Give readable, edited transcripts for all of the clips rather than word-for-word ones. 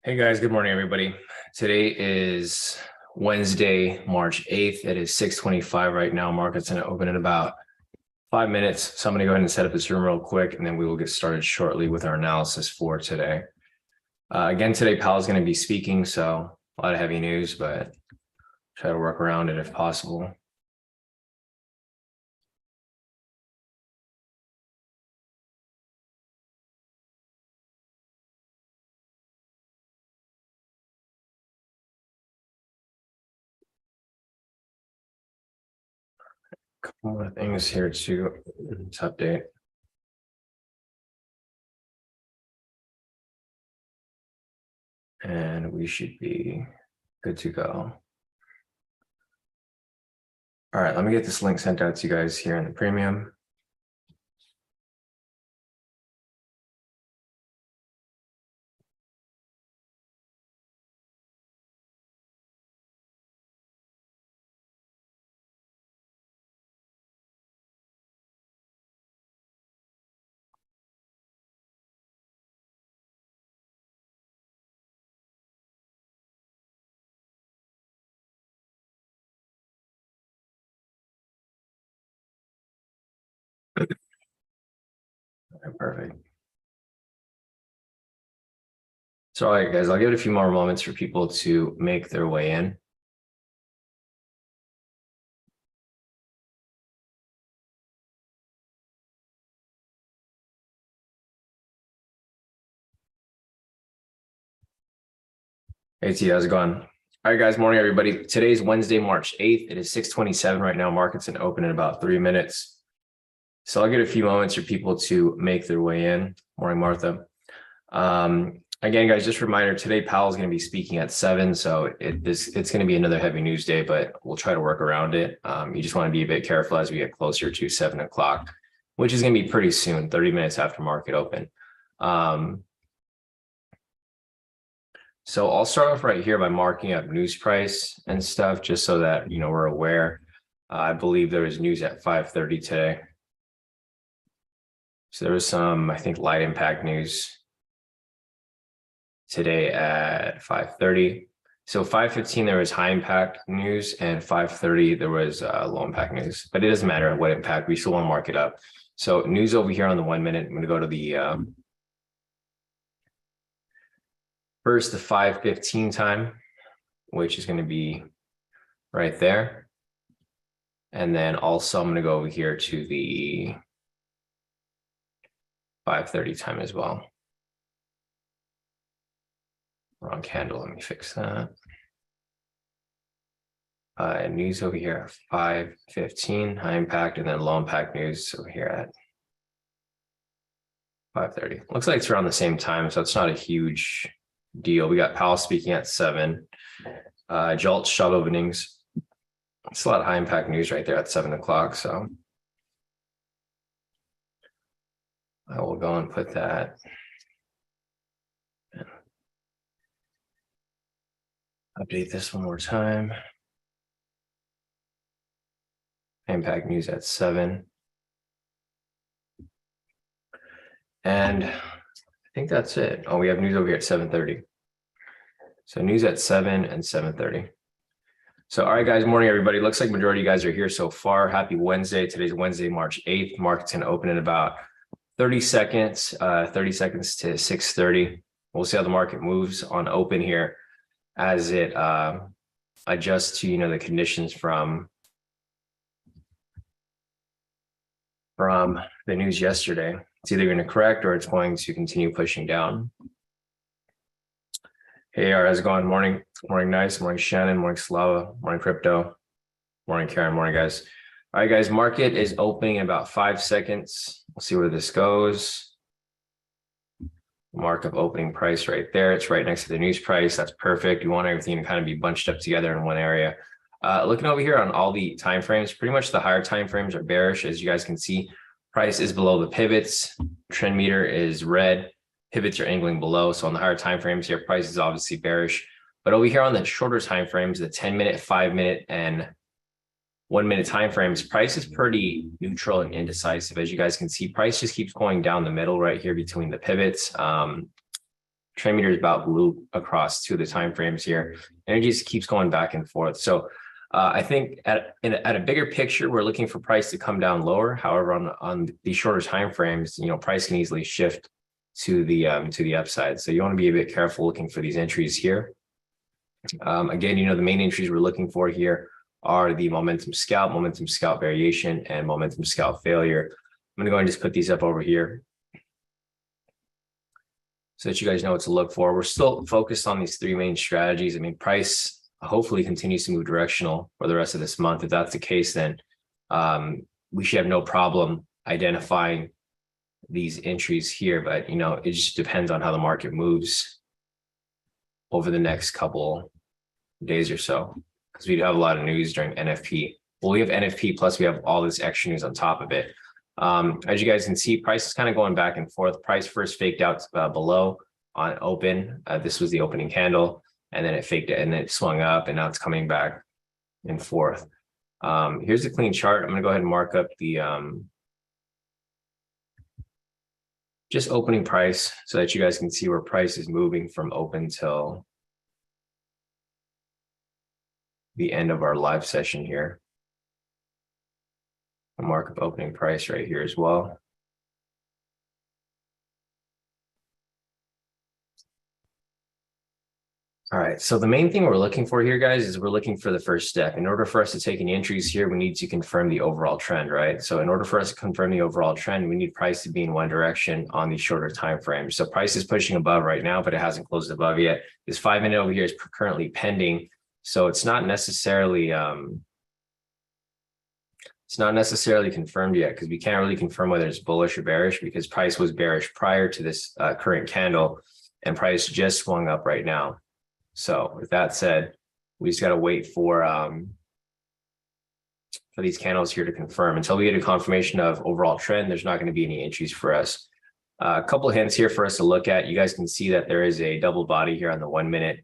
Hey guys, good morning, everybody. Today is Wednesday, March 8th. It is 6:25 right now. Market's going to open in about 5 minutes. So I'm going to go ahead and set up this room real quick, and then we will get started shortly with our analysis for today. Again, today, Powell's going to be speaking, so a lot of heavy news, but try to work around it if possible. Couple more things here to update. And we should be good to go. All right, let me get this link sent out to you guys here in the premium. Okay, perfect. So, all right, guys, I'll give it a few more moments for people to make their way in. Hey T, how's it going? All right, guys, morning, everybody. Today's Wednesday, March 8th. It is 6:27 right now. Market's going to open in about 3 minutes. So I'll get a few moments for people to make their way in. Morning, Martha. Again, guys, just a reminder, today Powell's going to be speaking at 7. So it's going to be another heavy news day, but we'll try to work around it. You just want to be a bit careful as we get closer to 7 o'clock, which is going to be pretty soon, 30 minutes after market open. So I'll start off right here by marking up news price and stuff, just so that, we're aware. I believe there was news at 5:30 today. So there was some, I think, light impact news today at 5:30. So 5:15, there was high impact news, and 5:30, there was low impact news. But it doesn't matter what impact, we still want to mark it up. So news over here on the 1 minute, I'm going to go to the first, the 5:15 time, which is going to be right there. And then also I'm going to go over here to the 5:30 time as well. Wrong candle, let me fix that. News over here at 5:15, high impact, and then low impact news over here at 5:30. Looks like it's around the same time, so it's not a huge deal. We got Powell speaking at 7. Jolt shove openings. It's a lot of high impact news right there at 7 o'clock. So I will go and put that. Update this one more time. Impact news at 7. And I think that's it. Oh, we have news over here at 7:30. So news at 7 and 7:30. So, all right, guys, morning, everybody. Looks like majority of you guys are here so far. Happy Wednesday. Today's Wednesday, March 8th. Market's going to open in about 30 seconds, 30 seconds to 6:30. We'll see how the market moves on open here as it adjusts to, the conditions from the news yesterday. It's either going to correct or it's going to continue pushing down. Hey, how's it going? Morning. Morning, Nice. Morning, Shannon. Morning, Slava. Morning, Crypto. Morning, Karen. Morning, guys. All right, guys, market is opening in about 5 seconds. We'll see where this goes. Markup opening price right there. It's right next to the news price. That's perfect. You want everything to kind of be bunched up together in one area. Looking over here on all the time frames, pretty much the higher time frames are bearish. As you guys can see, price is below the pivots. Trend meter is red. Pivots are angling below. So on the higher time frames here, price is obviously bearish. But over here on the shorter time frames, the 10-minute, 5-minute, and 1-minute time frames, price is pretty neutral and indecisive. As you guys can see, price just keeps going down the middle right here between the pivots. trend meter is about blue across two of the time frames here, and it just keeps going back and forth. So I think at a bigger picture, we're looking for price to come down lower. However, on the shorter time frames, price can easily shift to the upside. So you want to be a bit careful looking for these entries here. Again, the main entries we're looking for here are the momentum scalp variation, and momentum scalp failure. I'm going to go and just put these up over here so that you guys know what to look for. We're still focused on these three main strategies. I mean, price hopefully continues to move directional for the rest of this month. If that's the case, then we should have no problem identifying these entries here. But, it just depends on how the market moves over the next couple days or so, because we do have a lot of news during NFP. Well, we have NFP, plus we have all this extra news on top of it. As you guys can see, price is kind of going back and forth. Price first faked out below on open. This was the opening candle, and then it faked it, and then it swung up, and now it's coming back and forth. Here's the clean chart. I'm going to go ahead and mark up the just opening price so that you guys can see where price is moving from open till the end of our live session here. I'll mark up opening price right here as well. All right, so the main thing we're looking for here, guys, is we're looking for the first step. In order for us to take any entries here, we need to confirm the overall trend, right? So in order for us to confirm the overall trend, we need price to be in one direction on the shorter time frame. So price is pushing above right now, but it hasn't closed above yet. This 5 minute over here is currently pending. So it's not necessarily confirmed yet, because we can't really confirm whether it's bullish or bearish, because price was bearish prior to this current candle, and price just swung up right now. So with that said, we just got to wait for these candles here to confirm. Until we get a confirmation of overall trend, there's not going to be any entries for us. A couple of hints here for us to look at. You guys can see that there is a double body here on the 1 minute,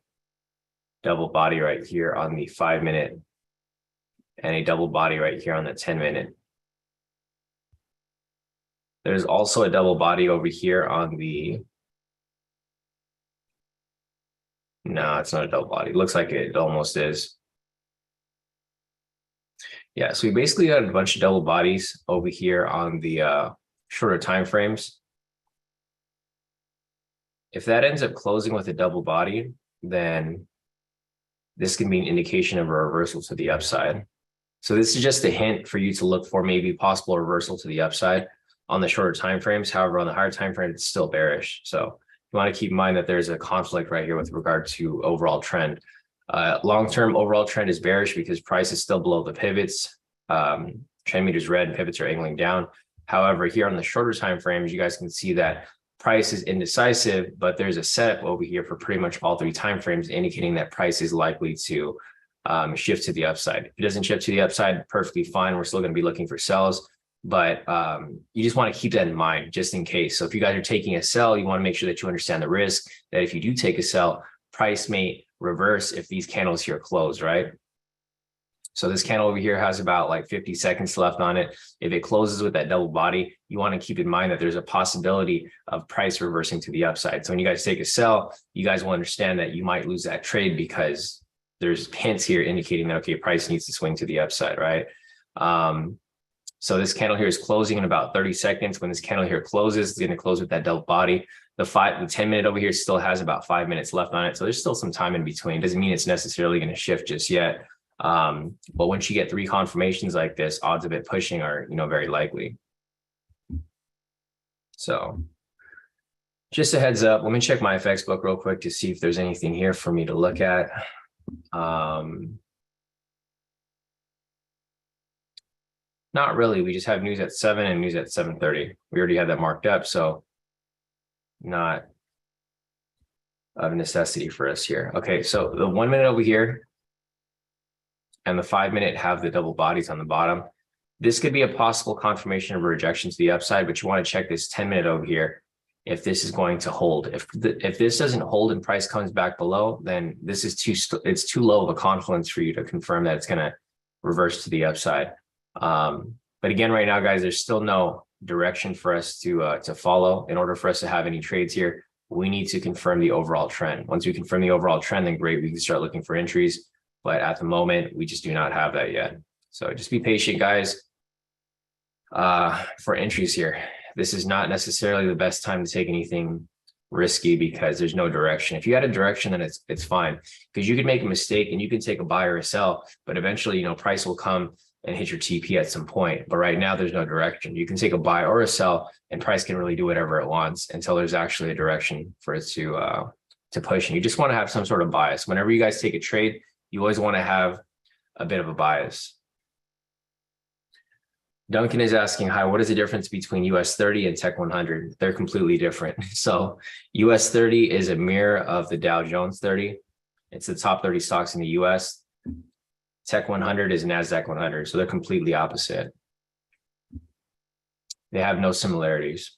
double body right here on the 5 minute, and a double body right here on the 10 minute. There's also a double body over here on the, no, it's not a double body. It looks like it almost is. Yeah, so we basically got a bunch of double bodies over here on the shorter time frames. If that ends up closing with a double body, then this can be an indication of a reversal to the upside. So this is just a hint for you to look for maybe possible reversal to the upside on the shorter time frames. However, on the higher time frame, it's still bearish. So you want to keep in mind that there's a conflict right here with regard to overall trend. Long-term overall trend is bearish because price is still below the pivots. Trend meter is red, pivots are angling down. However, here on the shorter time frames, you guys can see that price is indecisive, but there's a setup over here for pretty much all three time frames, indicating that price is likely to shift to the upside. If it doesn't shift to the upside, perfectly fine. We're still going to be looking for sells, but you just want to keep that in mind just in case. So if you guys are taking a sell, you want to make sure that you understand the risk that if you do take a sell, price may reverse if these candles here close, right? So this candle over here has about like 50 seconds left on it. If it closes with that double body, you want to keep in mind that there's a possibility of price reversing to the upside. So when you guys take a sell, you guys will understand that you might lose that trade because there's hints here indicating that, okay, price needs to swing to the upside, right? So this candle here is closing in about 30 seconds. When this candle here closes, it's going to close with that double body. The 10 minute over here still has about 5 minutes left on it. So there's still some time in between. Doesn't mean it's necessarily going to shift just yet. But once you get three confirmations like this, odds of it pushing are, very likely. So just a heads up, let me check my FX book real quick to see if there's anything here for me to look at. Not really. We just have news at 7 and news at 7:30. We already had that marked up, so not of necessity for us here. Okay, so the 1 minute over here and the 5 minute have the double bodies on the bottom. This could be a possible confirmation of a rejection to the upside, but you want to check this 10 minute over here if this is going to hold. If this doesn't hold and price comes back below, then this is it's too low of a confluence for you to confirm that it's going to reverse to the upside. But again, right now, guys, there's still no direction for us to follow. In order for us to have any trades here, we need to confirm the overall trend. Once we confirm the overall trend, then great, we can start looking for entries. But at the moment, we just do not have that yet. So just be patient, guys, for entries here. This is not necessarily the best time to take anything risky because there's no direction. If you had a direction, then it's fine, because you could make a mistake and you can take a buy or a sell, but eventually, price will come and hit your TP at some point. But right now there's no direction. You can take a buy or a sell and price can really do whatever it wants until there's actually a direction for it to push. And you just want to have some sort of bias. Whenever you guys take a trade, you always want to have a bit of a bias. Duncan is asking, hi, what is the difference between US30 and Tech 100? They're completely different. So US30 is a mirror of the Dow Jones 30. It's the top 30 stocks in the US. Tech 100 is NASDAQ 100. So they're completely opposite. They have no similarities.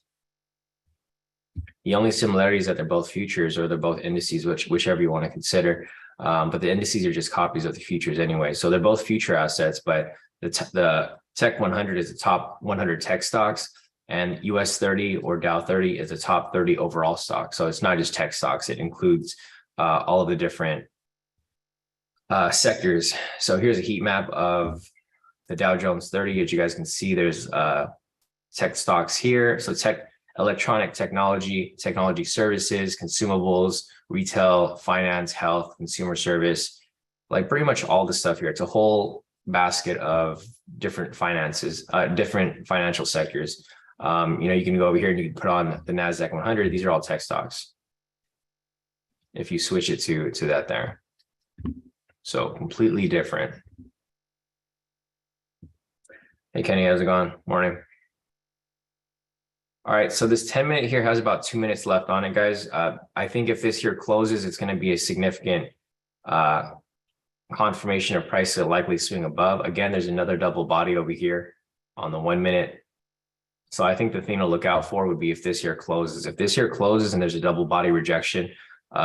The only similarity is that they're both futures or they're both indices, whichever you want to consider. But the indices are just copies of the futures anyway. So they're both future assets, but the Tech 100 is the top 100 tech stocks, and US 30 or Dow 30 is the top 30 overall stocks. So it's not just tech stocks, it includes all of the different sectors. So here's a heat map of the Dow Jones 30. As you guys can see, there's tech stocks here. So electronic technology, technology services, consumables, retail, finance, health, consumer service, like pretty much all the stuff here. It's a whole basket of different different financial sectors. You can go over here and you can put on the NASDAQ 100. These are all tech stocks. If you switch it to that there. So completely different. Hey, Kenny, how's it going? Morning. All right, so this 10-minute here has about 2 minutes left on it, guys. I think if this here closes, it's going to be a significant confirmation of price to likely swing above. Again, there's another double body over here on the 1 minute. So I think the thing to look out for would be if this here closes. If this here closes and there's a double body rejection,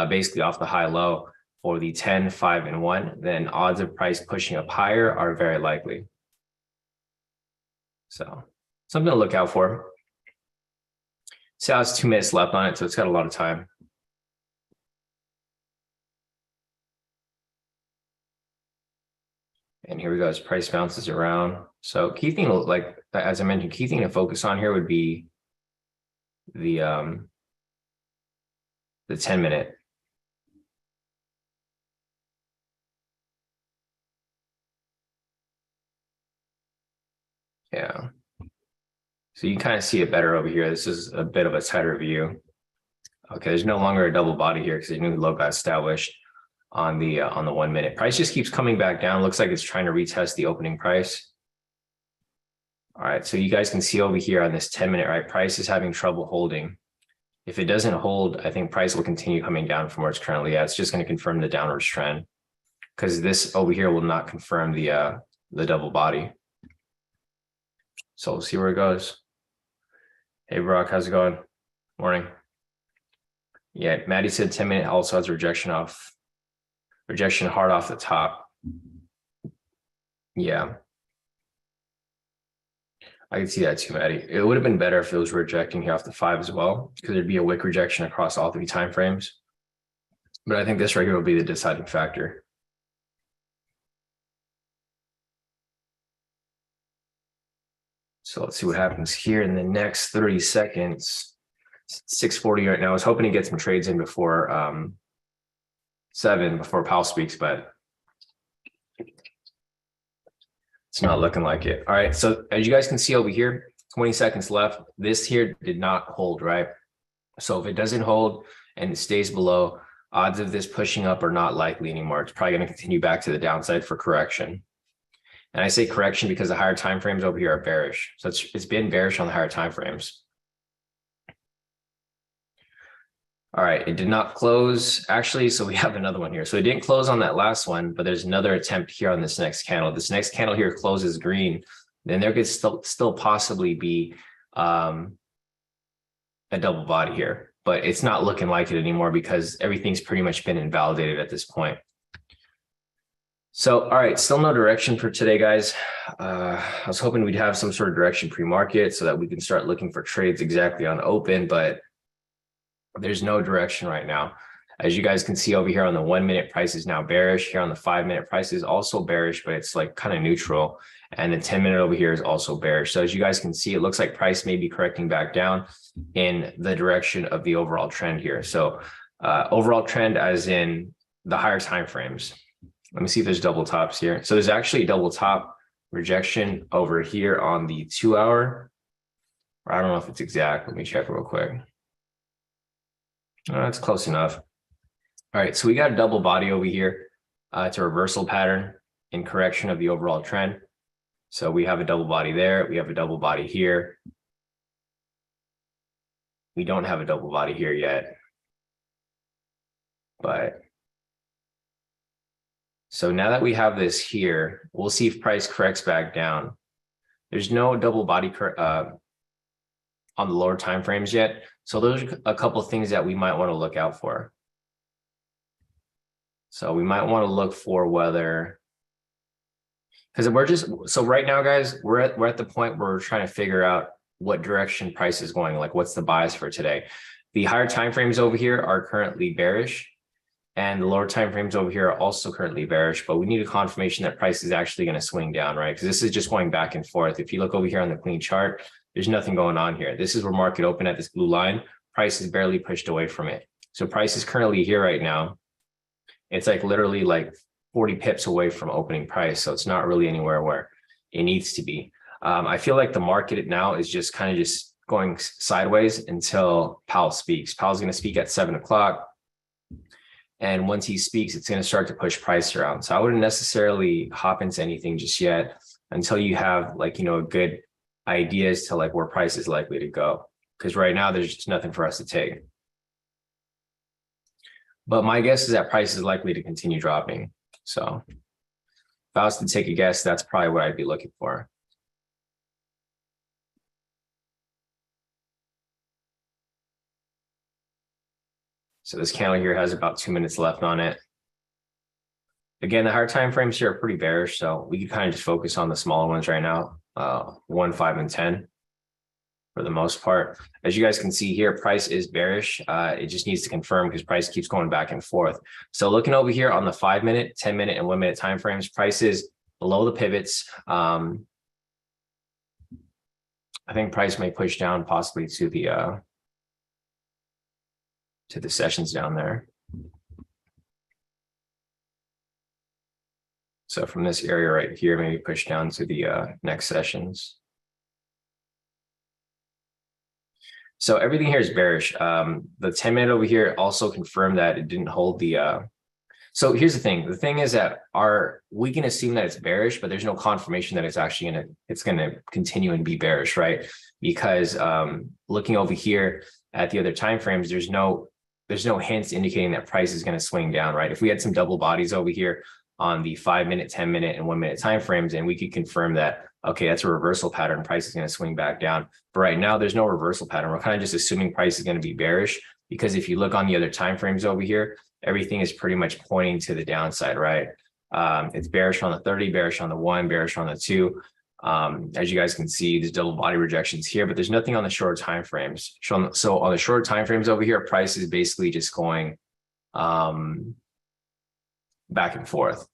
basically off the high low for the 10, 5, and 1, then odds of price pushing up higher are very likely. So something to look out for. So it's 2 minutes left on it, so it's got a lot of time. And here we go, as price bounces around. So key thing, like as I mentioned, key thing to focus on here would be the 10-minute. Yeah. So you can kind of see it better over here. This is a bit of a tighter view. Okay, there's no longer a double body here because the new low got established on the 1 minute. Price just keeps coming back down. Looks like it's trying to retest the opening price. All right, so you guys can see over here on this 10-minute, right? Price is having trouble holding. If it doesn't hold, I think price will continue coming down from where it's currently at. It's just going to confirm the downward trend because this over here will not confirm the double body. So we'll see where it goes. Hey, Brock, how's it going? Morning. Yeah, Maddie said 10-minute also has rejection hard off the top. Yeah. I can see that too, Maddie. It would have been better if it was rejecting here off the 5 as well, because there'd be a wick rejection across all 3 timeframes. But I think this right here will be the deciding factor. So let's see what happens here in the next 30 seconds. 6:40 right now. I was hoping to get some trades in before 7, before Powell speaks, but it's not looking like it. All right, so as you guys can see over here, 20 seconds left. This here did not hold, right? So if it doesn't hold and it stays below, odds of this pushing up are not likely anymore. It's probably going to continue back to the downside for correction. And I say correction because the higher time frames over here are bearish. So it's been bearish on the higher time frames. All right, it did not close. Actually, so we have another one here. So it didn't close on that last one, but there's another attempt here on this next candle. This next candle here closes green. Then there could still possibly be a double body here, but it's not looking like it anymore because everything's pretty much been invalidated at this point. So, all right, still no direction for today, guys. I was hoping we'd have some sort of direction pre-market so that we can start looking for trades exactly on open, but There's no direction right now. As you guys can see over here on the 1 minute, price is now bearish. Here on the 5 minute, price is also bearish, but it's like kind of neutral. And the 10 minute over here is also bearish. So as you guys can see, it looks like price may be correcting back down in the direction of the overall trend here. So overall trend as in the higher time frames. Let me see if there's double tops here. So there's actually a double top rejection over here on the 2 hour. I don't know if it's exact. Let me check real quick. That's close enough. All right, so we got a double body over here. It's a reversal pattern in correction of the overall trend. So we have a double body there. We have a double body here. We don't have a double body here yet. But so now that we have this here, we'll see if price corrects back down. There's no double body on the lower time frames yet. So those are a couple of things that we might want to look out for. So we might want to look for whether, because so right now, guys, we're at the point where we're trying to figure out what direction price is going, like what's the bias for today. The higher time frames over here are currently bearish, and the lower time frames over here are also currently bearish, but we need a confirmation that price is actually going to swing down, right? Because this is just going back and forth. If you look over here on the clean chart, there's nothing going on here. This is where market opened at this blue line. Price is barely pushed away from it. So price is currently here right now. It's like literally like 40 pips away from opening price. So it's not really anywhere where it needs to be. I feel like the market now is just kind of just going sideways until Powell speaks. Powell's going to speak at 7 o'clock. And once he speaks, it's going to start to push price around. So I wouldn't necessarily hop into anything just yet until you have like, a good idea as to like where price is likely to go. Because right now there's just nothing for us to take. But my guess is that price is likely to continue dropping. So if I was to take a guess, that's probably what I'd be looking for. So this candle here has about 2 minutes left on it. Again, the higher time frames here are pretty bearish, so we can kind of just focus on the smaller ones right now, 1, 5, and 10 for the most part. As you guys can see here, price is bearish. It just needs to confirm because price keeps going back and forth. So looking over here on the 5 minute, 10 minute, and 1 minute time frames, price is below the pivots. I think price may push down possibly to the sessions down there. So from this area right here, maybe push down to the next sessions. So everything here is bearish. The 10 minute over here also confirmed that it didn't hold the. So here's the thing. The thing is that we can assume that it's bearish, but there's no confirmation that it's actually gonna continue and be bearish, right? Because looking over here at the other time frames, there's no hints indicating that price is going to swing down, right? If we had some double bodies over here on the 5 minute, 10 minute, and 1 minute time frames, and we could confirm that, okay, that's a reversal pattern, price is going to swing back down. But right now, there's no reversal pattern. We're kind of just assuming price is going to be bearish, because if you look on the other time frames over here, everything is pretty much pointing to the downside, right? It's bearish on the 30, bearish on the 1, bearish on the 2. As you guys can see, there's double body rejections here, but there's nothing on the short time frames. So on the short time frames over here, price is basically just going back and forth.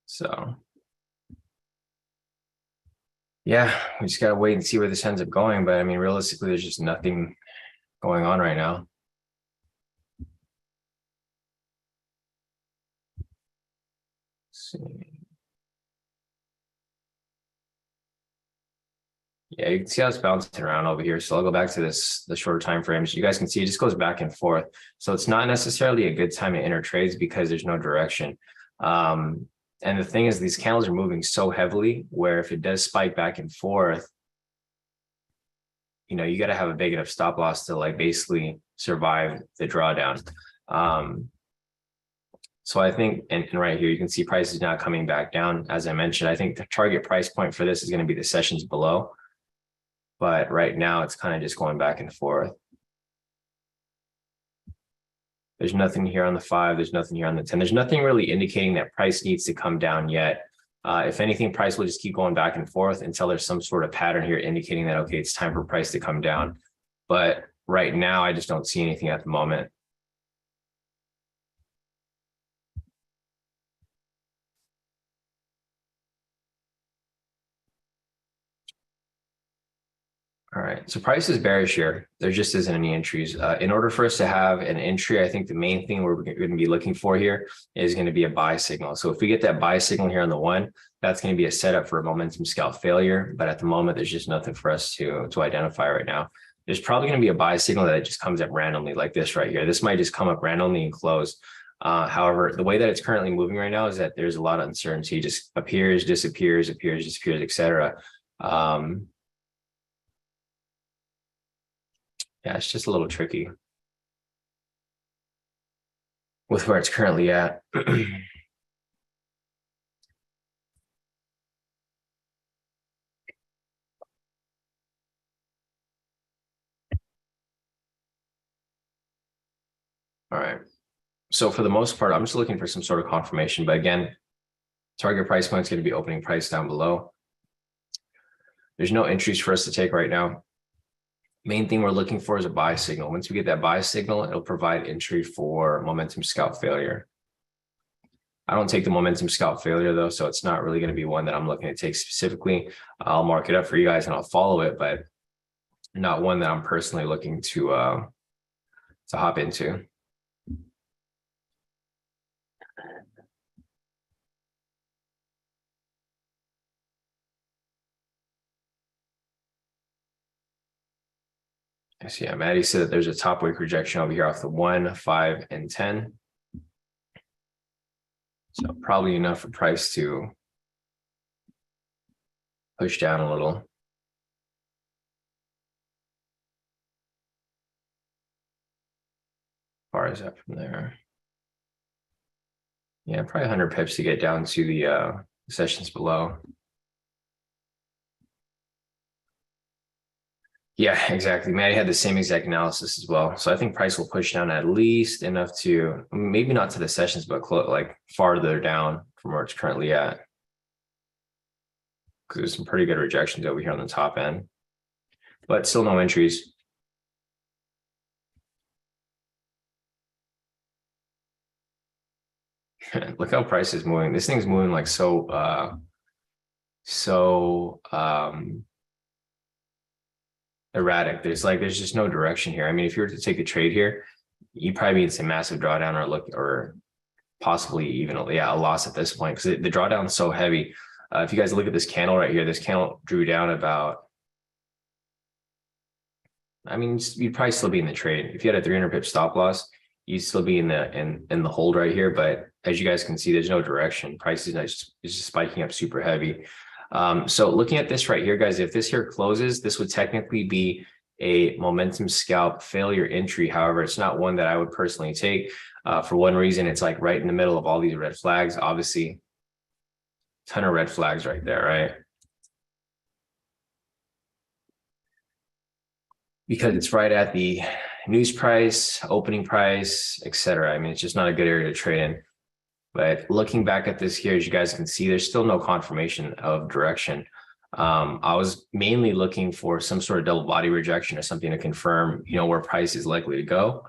So yeah, we just gotta wait and see where this ends up going. But I mean, realistically, there's just nothing going on right now. Let's see. Yeah, you can see how it's bouncing around over here. So I'll go back to the shorter time frames. You guys can see it just goes back and forth. So it's not necessarily a good time to enter trades because there's no direction. And the thing is, these candles are moving so heavily where if it does spike back and forth, you got to have a big enough stop loss to like basically survive the drawdown. So I think, and right here, you can see price is now coming back down. As I mentioned, I think the target price point for this is going to be the sessions below. But right now it's kind of just going back and forth. There's nothing here on the 5. There's nothing here on the 10. There's nothing really indicating that price needs to come down yet. If anything, price will just keep going back and forth until there's some sort of pattern here indicating that, okay, it's time for price to come down. But right now, I just don't see anything at the moment. All right, so price is bearish here. There just isn't any entries. In order for us to have an entry, I think the main thing we're going to be looking for here is going to be a buy signal. So if we get that buy signal here on the one, that's going to be a setup for a momentum scalp failure. But at the moment, there's just nothing for us to identify right now. There's probably going to be a buy signal that just comes up randomly like this right here. This might just come up randomly and close. However, the way that it's currently moving right now is that there's a lot of uncertainty. It just appears, disappears, appears, disappears, etc. Yeah, it's just a little tricky with where it's currently at. All right. So for the most part, I'm just looking for some sort of confirmation. But again, target price point is going to be opening price down below. There's no entries for us to take right now. Main thing we're looking for is a buy signal. Once we get that buy signal, it'll provide entry for momentum scalp failure. I don't take the momentum scalp failure though, so it's not really going to be one that I'm looking to take specifically. I'll mark it up for you guys and I'll follow it, but not one that I'm personally looking to hop into. I see. Yeah, Maddie said that there's a top wick rejection over here off the 1, 5, and 10. So probably enough for price to push down a little. As far as that from there. Yeah, probably 100 pips to get down to the sessions below. Yeah, exactly. Maddie had the same exact analysis as well. So I think price will push down at least enough to, maybe not to the sessions, but like farther down from where it's currently at. Because there's some pretty good rejections over here on the top end, but still no entries. Look how price is moving. This thing's moving like so erratic. There's just no direction here. I mean, if you were to take a trade here, you probably need some massive drawdown or possibly even a loss at this point, because the drawdown is so heavy. If you guys look at this candle right here, this candle drew down about, I mean, you'd probably still be in the trade. If you had a 300 pip stop loss, you'd still be in the hold right here. But as you guys can see, there's no direction. Price is just spiking up super heavy. So looking at this right here, guys, if this here closes, this would technically be a momentum scalp failure entry. However, it's not one that I would personally take. For one reason, it's like right in the middle of all these red flags. Obviously, ton of red flags right there, right? Because it's right at the news price, opening price, etc. I mean, it's just not a good area to trade in. But looking back at this here, as you guys can see, there's still no confirmation of direction. I was mainly looking for some sort of double body rejection or something to confirm, where price is likely to go.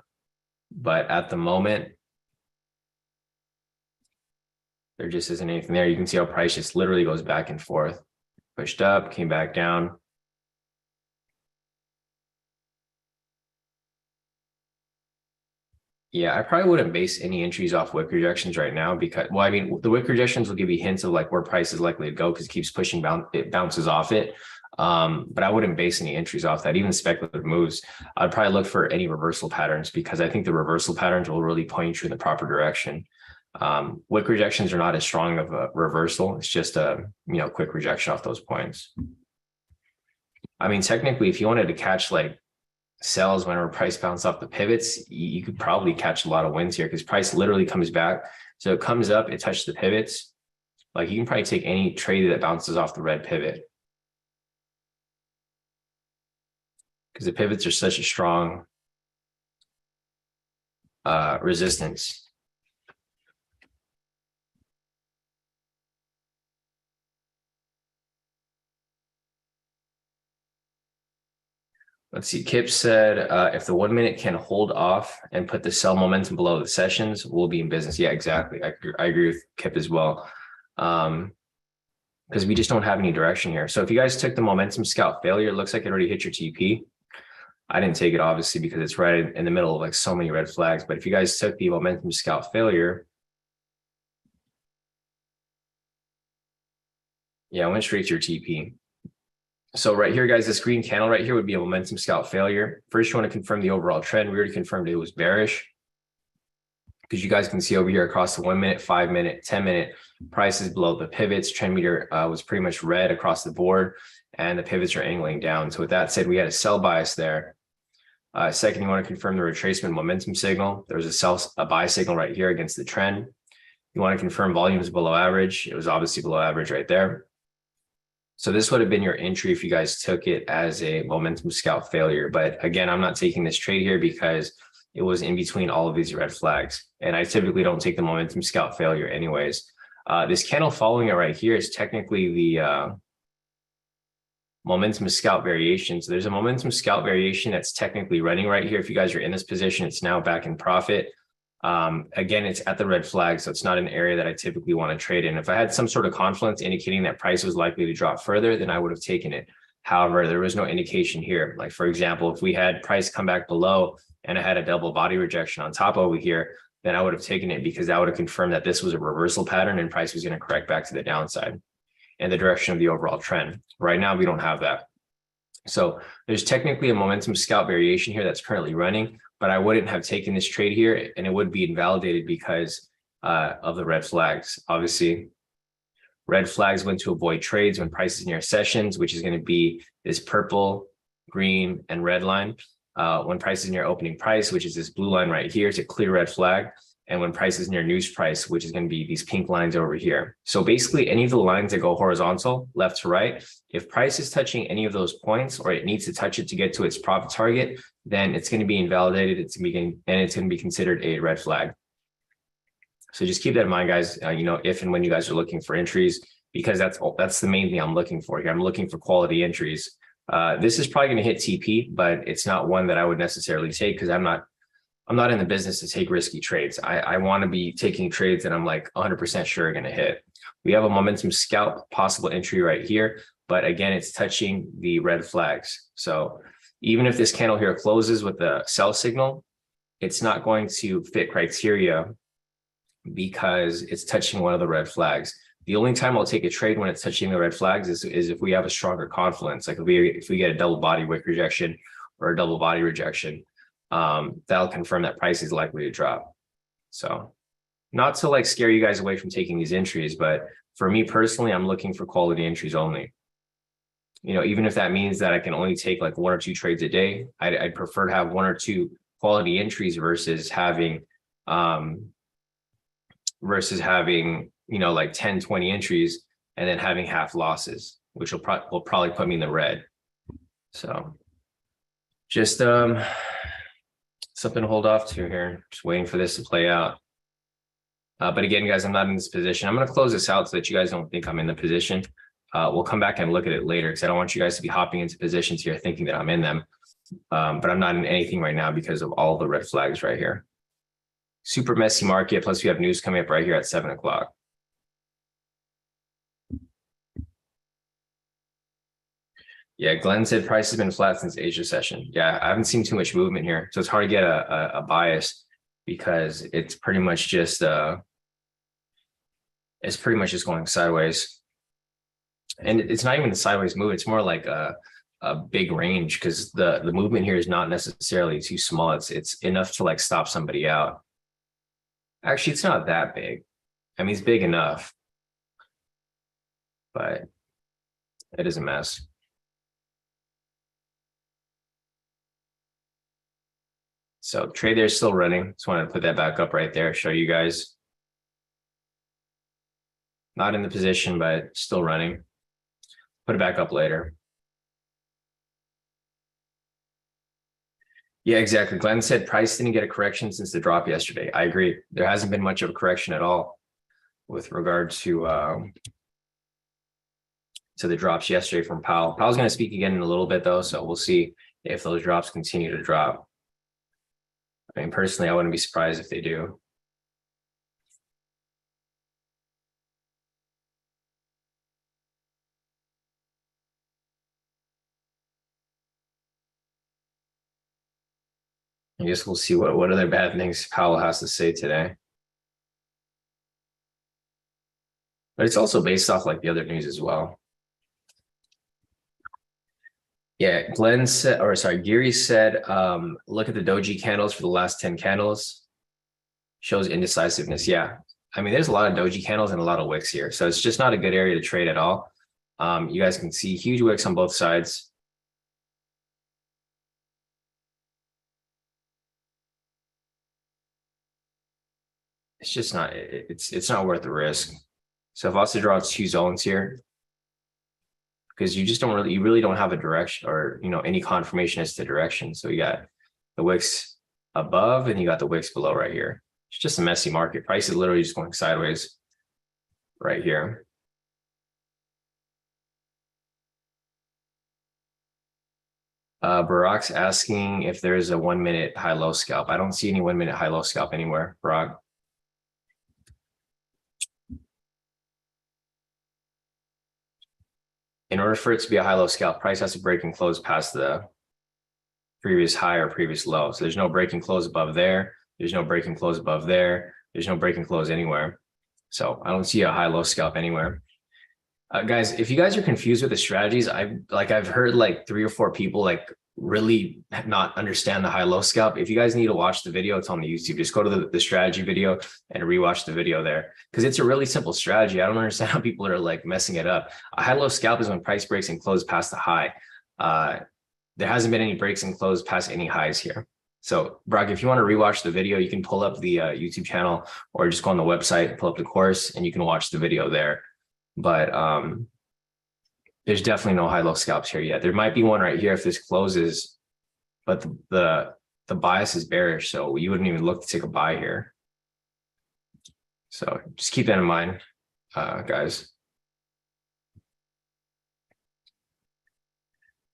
But at the moment, there just isn't anything there. You can see how price just literally goes back and forth. Pushed up, came back down. Yeah, I probably wouldn't base any entries off wick rejections right now because, well, I mean, the wick rejections will give you hints of like where price is likely to go because it keeps pushing it bounces off it. But I wouldn't base any entries off that, even speculative moves. I'd probably look for any reversal patterns because I think the reversal patterns will really point you in the proper direction. Wick rejections are not as strong of a reversal. It's just a, quick rejection off those points. I mean, technically, if you wanted to catch like sells whenever price bounce off the pivots, you could probably catch a lot of wins here because price literally comes back. So it comes up, it touches the pivots. Like you can probably take any trade that bounces off the red pivot because the pivots are such a strong resistance. Let's see. Kip said, if the 1 minute can hold off and put the sell momentum below the sessions, we'll be in business. Yeah, exactly. I agree with Kip as well. Because we just don't have any direction here. So if you guys took the momentum scalp failure, it looks like it already hit your TP. I didn't take it obviously because it's right in the middle of like so many red flags. But if you guys took the momentum scalp failure, yeah, I went straight to your TP. So right here, guys, this green candle right here would be a momentum scalp failure. First, you want to confirm the overall trend. We already confirmed it was bearish because you guys can see over here across the 1 minute, 5 minute, 10 minute prices below the pivots. Trend meter was pretty much red across the board and the pivots are angling down. So with that said, we had a sell bias there. Second, you want to confirm the retracement momentum signal. There's a buy signal right here against the trend. You want to confirm volumes below average. It was obviously below average right there. So this would have been your entry if you guys took it as a momentum scalp failure. But again, I'm not taking this trade here because it was in between all of these red flags. And I typically don't take the momentum scalp failure anyways. This candle following it right here is technically the momentum scalp variation. So there's a momentum scalp variation that's technically running right here. If you guys are in this position, it's now back in profit. Again, it's at the red flag, so it's not an area that I typically want to trade in. If I had some sort of confluence indicating that price was likely to drop further, then I would have taken it. However, there was no indication here. Like for example, if we had price come back below and I had a double body rejection on top over here, then I would have taken it because that would have confirmed that this was a reversal pattern and price was going to correct back to the downside in the direction of the overall trend. Right now, we don't have that. So there's technically a momentum scalp variation here that's currently running, but I wouldn't have taken this trade here and it would be invalidated because of the red flags. Obviously, red flags went to avoid trades when prices near sessions, which is going to be this purple, green, and red line. When prices near opening price, which is this blue line right here, it's a clear red flag. And when price is near news price, which is going to be these pink lines over here. So basically any of the lines that go horizontal, left to right, if price is touching any of those points or it needs to touch it to get to its profit target, then it's going to be invalidated. It's going to be considered a red flag. So just keep that in mind, guys, if and when you guys are looking for entries, because that's the main thing I'm looking for here. I'm looking for quality entries. This is probably going to hit TP, but it's not one that I would necessarily take because I'm not in the business to take risky trades. I want to be taking trades that I'm like 100% sure are going to hit. We have a momentum scalp possible entry right here, but again, it's touching the red flags. So even if this candle here closes with a sell signal, it's not going to fit criteria because it's touching one of the red flags. The only time I'll take a trade when it's touching the red flags is if we have a stronger confluence, like if we get a double body wick rejection or a double body rejection. That'll confirm that price is likely to drop. So not to like scare you guys away from taking these entries, but for me personally, I'm looking for quality entries only. Even if that means that I can only take like 1 or 2 trades a day, I'd prefer to have 1 or 2 quality entries versus having like 10, 20 entries and then having half losses, which will probably put me in the red. So just something to hold off to here. Just waiting for this to play out. But again, guys, I'm not in this position. I'm going to close this out so that you guys don't think I'm in the position. We'll come back and look at it later because I don't want you guys to be hopping into positions here thinking that I'm in them. But I'm not in anything right now because of all the red flags right here. Super messy market. Plus we have news coming up right here at 7 o'clock. Yeah, Glenn said price has been flat since Asia session. Yeah, I haven't seen too much movement here. So it's hard to get a bias because it's pretty much just going sideways. And it's not even a sideways move. It's more like a big range because the movement here is not necessarily too small. It's enough to like stop somebody out. Actually, it's not that big. I mean, it's big enough, but it is a mess. So trade there is still running. Just wanted to put that back up right there, show you guys. Not in the position, but still running. Put it back up later. Yeah, exactly. Glenn said price didn't get a correction since the drop yesterday. I agree. There hasn't been much of a correction at all with regard to the drops yesterday from Powell. Powell's going to speak again in a little bit though, so we'll see if those drops continue to drop. I mean, personally, I wouldn't be surprised if they do. I guess we'll see what other bad things Powell has to say today. But it's also based off like the other news as well. Yeah, Glenn said, or sorry, Geary said, look at the doji candles for the last 10 candles. Shows indecisiveness. Yeah. I mean, there's a lot of doji candles and a lot of wicks here. So it's just not a good area to trade at all. You guys can see huge wicks on both sides. It's just not, it's not worth the risk. So if I was to draw 2 zones here, because you just don't really, you really don't have a direction or, you know, any confirmation as to direction. So you got the wicks above and you got the wicks below right here. It's just a messy market. Price is literally just going sideways right here. Barack's asking if there's a 1 minute high-low scalp. I don't see any 1 minute high-low scalp anywhere, Barack. In order for it to be a high-low scalp, price has to break and close past the previous high or previous low. So there's no break and close above there. There's no break and close above there. There's no break and close anywhere. So I don't see a high-low scalp anywhere. Guys, if you guys are confused with the strategies, I've heard like 3 or 4 people like really not understand the high-low scalp. If you guys need to watch the video, it's on the YouTube. Just go to the strategy video and rewatch the video there because it's a really simple strategy. I don't understand how people are like messing it up. A high-low scalp is when price breaks and close past the high. There hasn't been any breaks and close past any highs here. So Brock, if you want to rewatch the video, you can pull up the YouTube channel or just go on the website, pull up the course, and you can watch the video there. But there's definitely no high-low scalps here yet. There might be one right here if this closes, but the bias is bearish, so you wouldn't even look to take a buy here. So just keep that in mind, guys.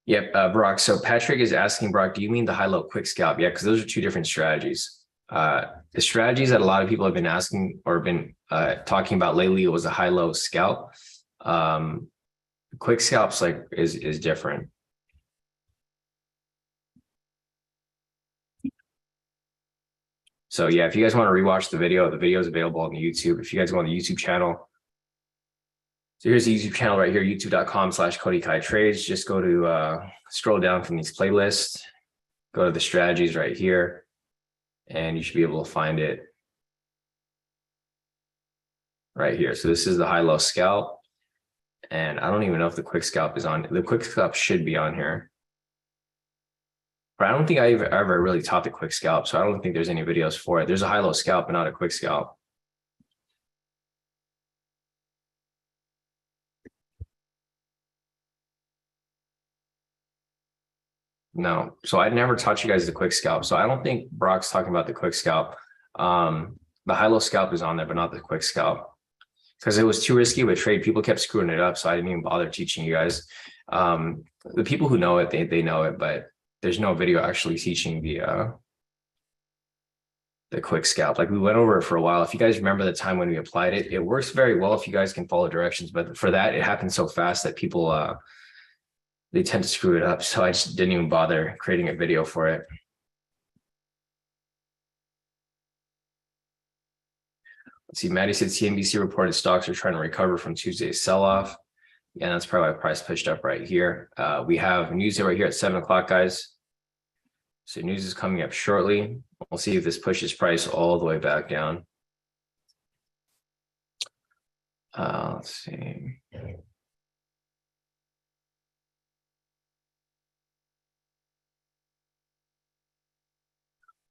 Yep, Brock. So Patrick is asking, Brock, do you mean the high-low quick scalp? Yeah, because those are 2 different strategies. The strategies that a lot of people have been asking or been talking about lately was a high-low scalp. Quick scalps like is different. So yeah, if you guys want to rewatch the video is available on the YouTube. If you guys go on the YouTube channel, so here's the YouTube channel right here, youtube.com/KodiKaiTrades. Just go to scroll down from these playlists, go to the strategies right here, and you should be able to find it right here. So this is the high-low scalp. And I don't even know if the quick scalp is on. The quick scalp should be on here. But I don't think I ever really taught the quick scalp. So I don't think there's any videos for it. There's a high-low scalp, but not a quick scalp. No. So I never taught you guys the quick scalp. So I don't think Brock's talking about the quick scalp. The high-low scalp is on there, but not the quick scalp. Because it was too risky of a trade. People kept screwing it up, so I didn't even bother teaching you guys. The people who know it, they know it, but there's no video actually teaching the quick scalp. Like we went over it for a while. If you guys remember the time when we applied it, it works very well if you guys can follow directions. But for that, it happens so fast that people they tend to screw it up. So I just didn't even bother creating a video for it. Let's see, Maddie said CNBC reported stocks are trying to recover from Tuesday's sell-off. Yeah, that's probably why price pushed up right here. We have news right here at 7 o'clock, guys. So news is coming up shortly. We'll see if this pushes price all the way back down. Let's see.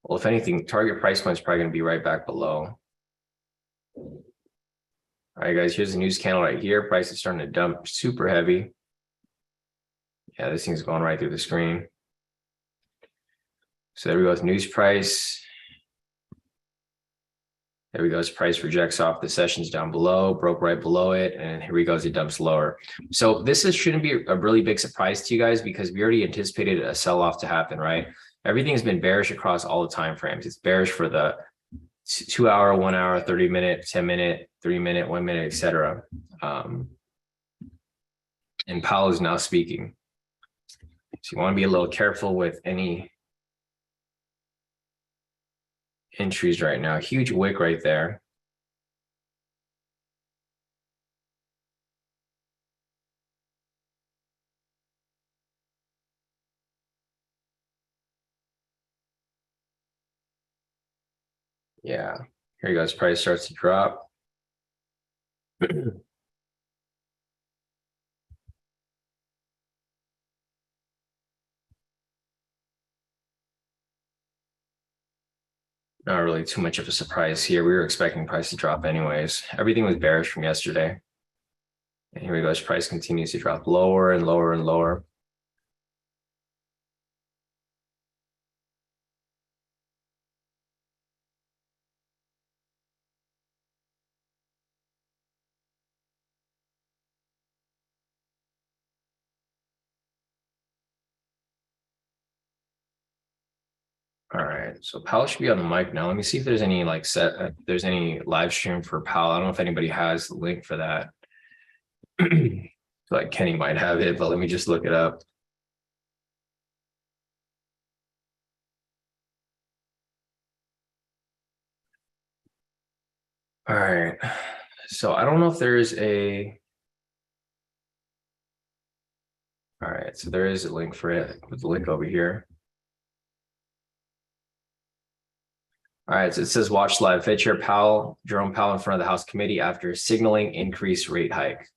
Well, if anything, target price point is probably going to be right back below. All right, guys, here's the news candle right here. Price is starting to dump super heavy. Yeah, this thing's going right through the screen. So there we go with news price. There we go. As price rejects off the sessions down below, broke right below it, and here we go as it dumps lower. So shouldn't be a really big surprise to you guys because we already anticipated a sell-off to happen, right? Everything has been bearish across all the time frames. It's bearish for the 2 hour, 1 hour, 30 minute, 10 minute, 3 minute, 1 minute, etc. And Powell is now speaking. So you want to be a little careful with any entries right now. Huge wick right there. Yeah, here you go. As price starts to drop. Not really too much of a surprise here. We were expecting price to drop anyways. Everything was bearish from yesterday. And here we go. As price continues to drop lower and lower and lower. All right, so Powell should be on the mic now. Let me see if there's any there's any live stream for Powell. I don't know if anybody has the link for that. Like Kenny might have it, but let me just look it up. All right, so I don't know if there's a. All right, so there is a link for it. Put the link over here. All right, so it says watch live feature Jerome Powell in front of the House committee after signaling increased rate hike.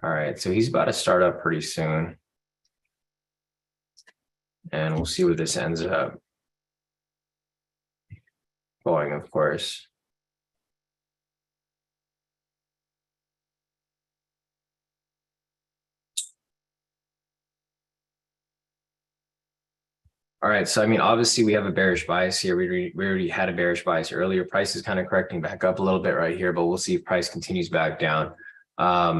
All right, so he's about to start up pretty soon. And we'll see where this ends up going, of course. All right, so I mean, obviously we have a bearish bias here. We already had a bearish bias earlier. Price is kind of correcting back up a little bit right here, but we'll see if price continues back down. Let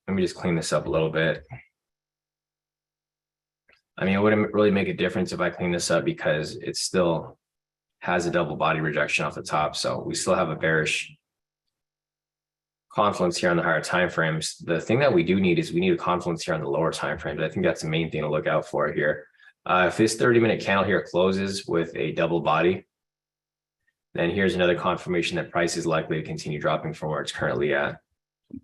me just clean this up a little bit. I mean, it wouldn't really make a difference if I clean this up because it still has a double body rejection off the top. So we still have a bearish confluence here on the higher time frames. The thing that we do need is we need a confluence here on the lower time frames. I think that's the main thing to look out for here. If this 30-minute candle here closes with a double body, then here's another confirmation that price is likely to continue dropping from where it's currently at. There's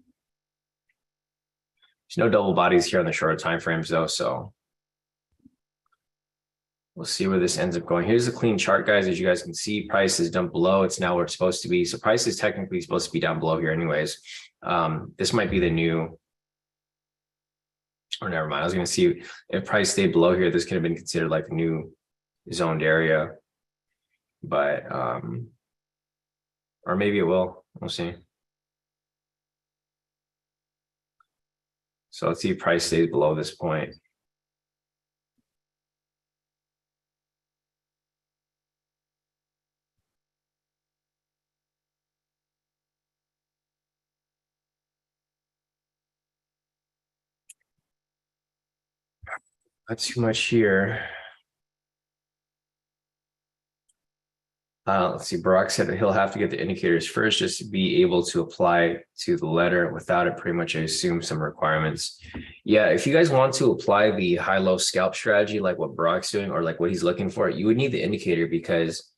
no double bodies here on the shorter time frames though, so we'll see where this ends up going. Here's a clean chart, guys. As you guys can see, price is dumped below. It's now where it's supposed to be. So price is technically supposed to be down below here anyways. This might be the new, or never mind. I was going to see if price stayed below here, this could have been considered like a new zoned area, but, or maybe it will, we'll see. So let's see if price stays below this point. Not too much here. Let's see, Barack said that he'll have to get the indicators first just to be able to apply to the letter. Without it, pretty much I assume some requirements. Yeah, if you guys want to apply the high-low scalp strategy, like what Barack's doing or like what he's looking for, you would need the indicator because,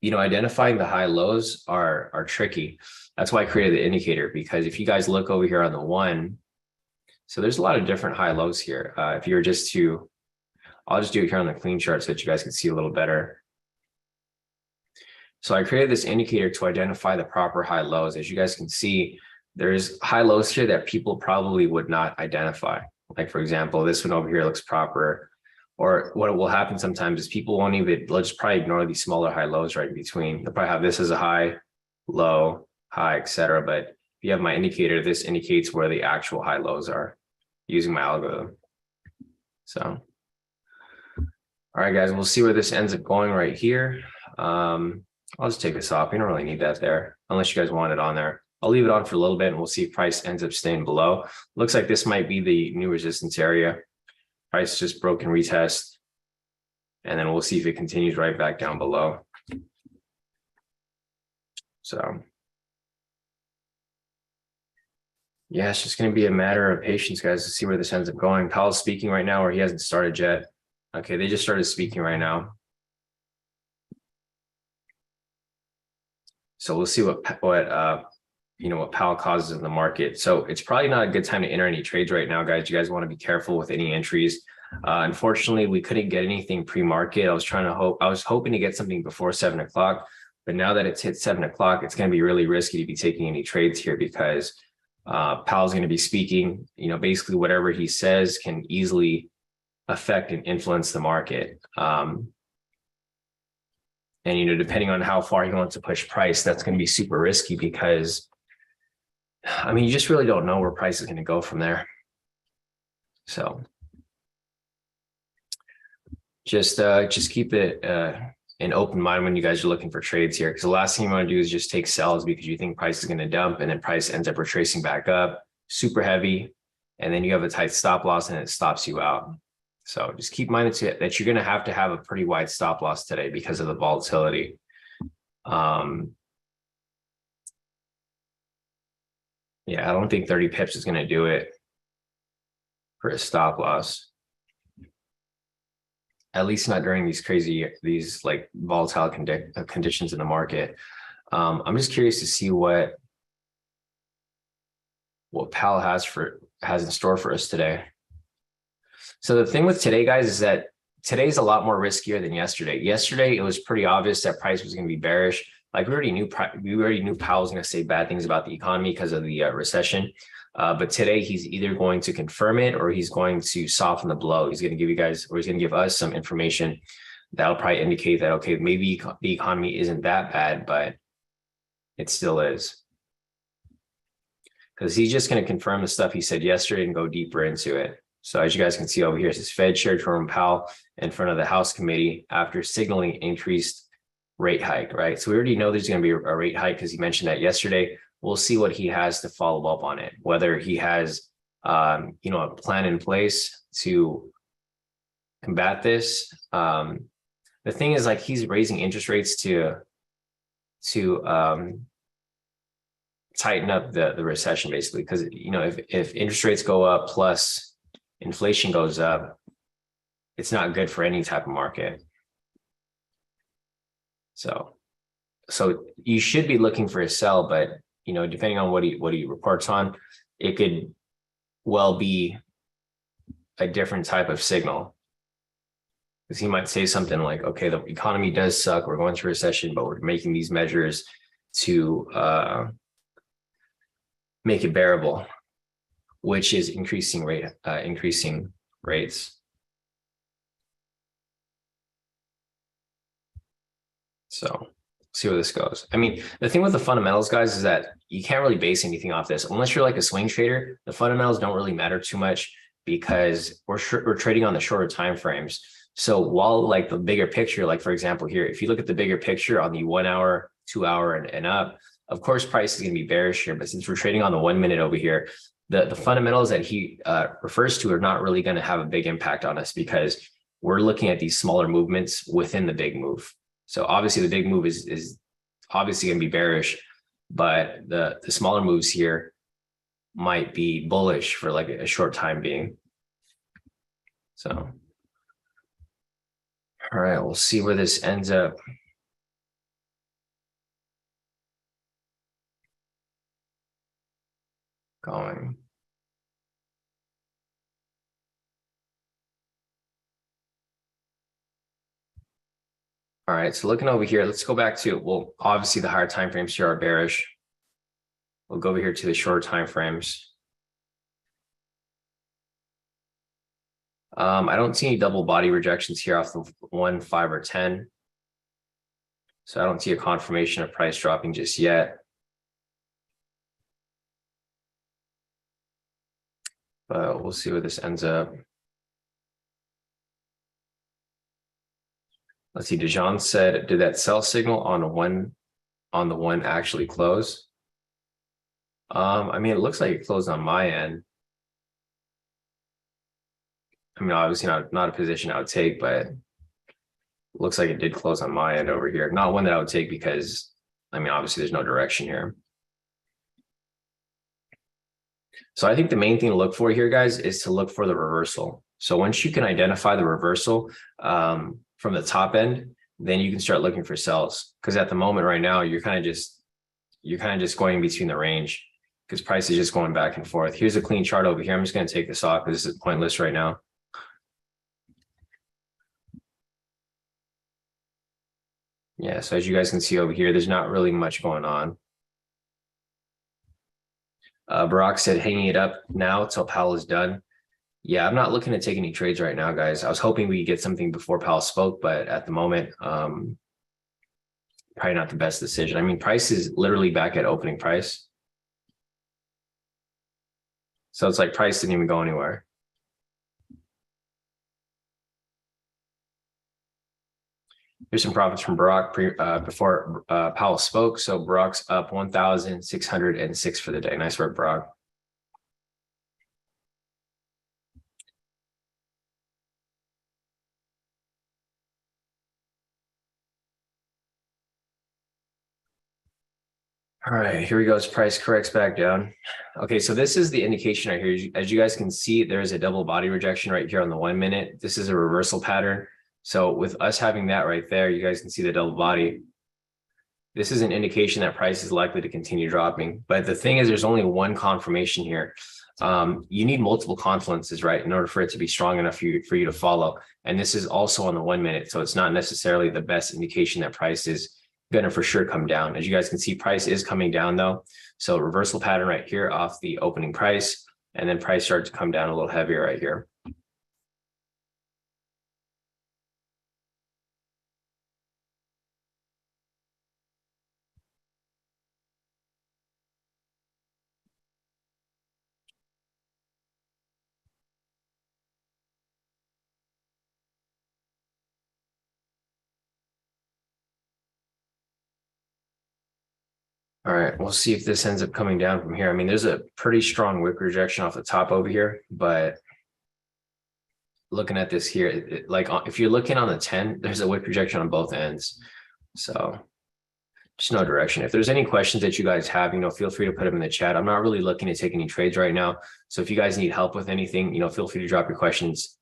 identifying the high lows are tricky. That's why I created the indicator, because if you guys look over here on the one, so there's a lot of different high lows here. If you were just to, I'll just do it here on the clean chart so that you guys can see a little better. So I created this indicator to identify the proper high lows. As you guys can see, there's high lows here that people probably would not identify. Like for example, this one over here looks proper. Or what will happen sometimes is people won't even, they'll just probably ignore these smaller high lows right in between. They'll probably have this as a high, low, high, etc. But if you have my indicator, this indicates where the actual high lows are. using my algorithm. So, all right, guys, we'll see where this ends up going right here. I'll just take this off. We don't really need that there unless you guys want it on there. I'll leave it on for a little bit and we'll see if price ends up staying below. Looks like this might be the new resistance area. Price just broke and retest. And then we'll see if it continues right back down below. So yeah, it's just going to be a matter of patience, guys, to see where this ends up going. Powell's speaking right now, or he hasn't started yet. Okay, they just started speaking right now. So we'll see what Powell causes in the market. So it's probably not a good time to enter any trades right now, guys. You guys want to be careful with any entries. Unfortunately, we couldn't get anything pre-market. I was hoping to get something before 7 o'clock, but now that it's hit 7 o'clock, it's going to be really risky to be taking any trades here because Powell's going to be speaking. Basically whatever he says can easily affect and influence the market. And, depending on how far he wants to push price, that's going to be super risky because, you just really don't know where price is going to go from there. So just keep it an open mind when you guys are looking for trades here, because the last thing you want to do is just take sells because you think price is going to dump and then price ends up retracing back up super heavy. And then you have a tight stop loss and it stops you out. So just keep in mind that you're going to have a pretty wide stop loss today because of the volatility. Yeah, I don't think 30 pips is going to do it for a stop loss. At least not during these like volatile conditions in the market. I'm just curious to see what Powell has in store for us today. So the thing with today, guys, is that today's a lot more riskier than yesterday. Yesterday, it was pretty obvious that price was going to be bearish. Like we already knew Powell was going to say bad things about the economy because of the recession. But today he's either going to confirm it or he's going to soften the blow. He's going to give you guys, or he's going to give us some information that'll probably indicate that, okay, maybe the economy isn't that bad, but it still is. Because he's just going to confirm the stuff he said yesterday and go deeper into it. So as you guys can see over here, it says Fed Chair Jerome Powell in front of the House committee after signaling increased rate hike, right? So we already know there's going to be a rate hike because he mentioned that yesterday. We'll see what he has to follow up on it, whether he has, a plan in place to combat this. The thing is, like, he's raising interest rates to tighten up the recession, basically, because if interest rates go up plus inflation goes up, it's not good for any type of market. So you should be looking for a sell, but depending on what he reports on, it could well be a different type of signal. Because he might say something like, okay, the economy does suck, we're going through recession, but we're making these measures to make it bearable, which is increasing rates. So see where this goes. The thing with the fundamentals, guys, is that you can't really base anything off this unless you're like a swing trader. The fundamentals don't really matter too much because we're trading on the shorter time frames. So while like the bigger picture, like for example here, if you look at the bigger picture on the 1 hour, 2 hour and up, of course price is going to be bearish here. But since we're trading on the 1 minute over here, the fundamentals that he refers to are not really going to have a big impact on us because we're looking at these smaller movements within the big move. So obviously the big move is obviously going to be bearish, but the smaller moves here might be bullish for like a short time being. So, all right, we'll see where this ends up going. All right, so looking over here, let's go back to, well, obviously the higher time frames here are bearish. We'll go over here to the shorter time frames. I don't see any double body rejections here off the 1, 5, or 10. So I don't see a confirmation of price dropping just yet. but we'll see where this ends up. Let's see. Dejan said, did that sell signal on the one actually close? I mean, it looks like it closed on my end. I mean, obviously not a position I would take, but it looks like it did close on my end over here. Not one that I would take because, I mean, obviously there's no direction here. So I think the main thing to look for here, guys, is to look for the reversal. So once you can identify the reversal from the top end, then you can start looking for sells. Because at the moment right now, you're kind of just going between the range because price is just going back and forth. Here's a clean chart over here. I'm just going to take this off because this is pointless right now. Yeah, so as you guys can see over here, there's not really much going on. Barack said, hanging it up now till Powell is done. Yeah, I'm not looking to take any trades right now, guys. I was hoping we get something before Powell spoke, but at the moment, probably not the best decision. I mean, price is literally back at opening price. So it's like price didn't even go anywhere. Here's some profits from Barack before Powell spoke. So Barack's up 1,606 for the day. Nice work, Barack. All right, here we go. As price corrects back down. Okay, so this is the indication right here. As you guys can see, there's a double body rejection right here on the 1 minute. This is a reversal pattern. So with us having that right there, you guys can see the double body. This is an indication that price is likely to continue dropping. But the thing is, there's only one confirmation here. You need multiple confluences, right, in order for it to be strong enough for you to follow. And this is also on the 1 minute. So it's not necessarily the best indication that price is going to for sure come down. As you guys can see, price is coming down though. So reversal pattern right here off the opening price, and then price starts to come down a little heavier right here. All right, we'll see if this ends up coming down from here. I mean, there's a pretty strong wick rejection off the top over here, but looking at this here, like if you're looking on the 10, there's a wick rejection on both ends. So just no direction. If there's any questions that you guys have, feel free to put them in the chat. I'm not really looking to take any trades right now. So if you guys need help with anything, feel free to drop your questions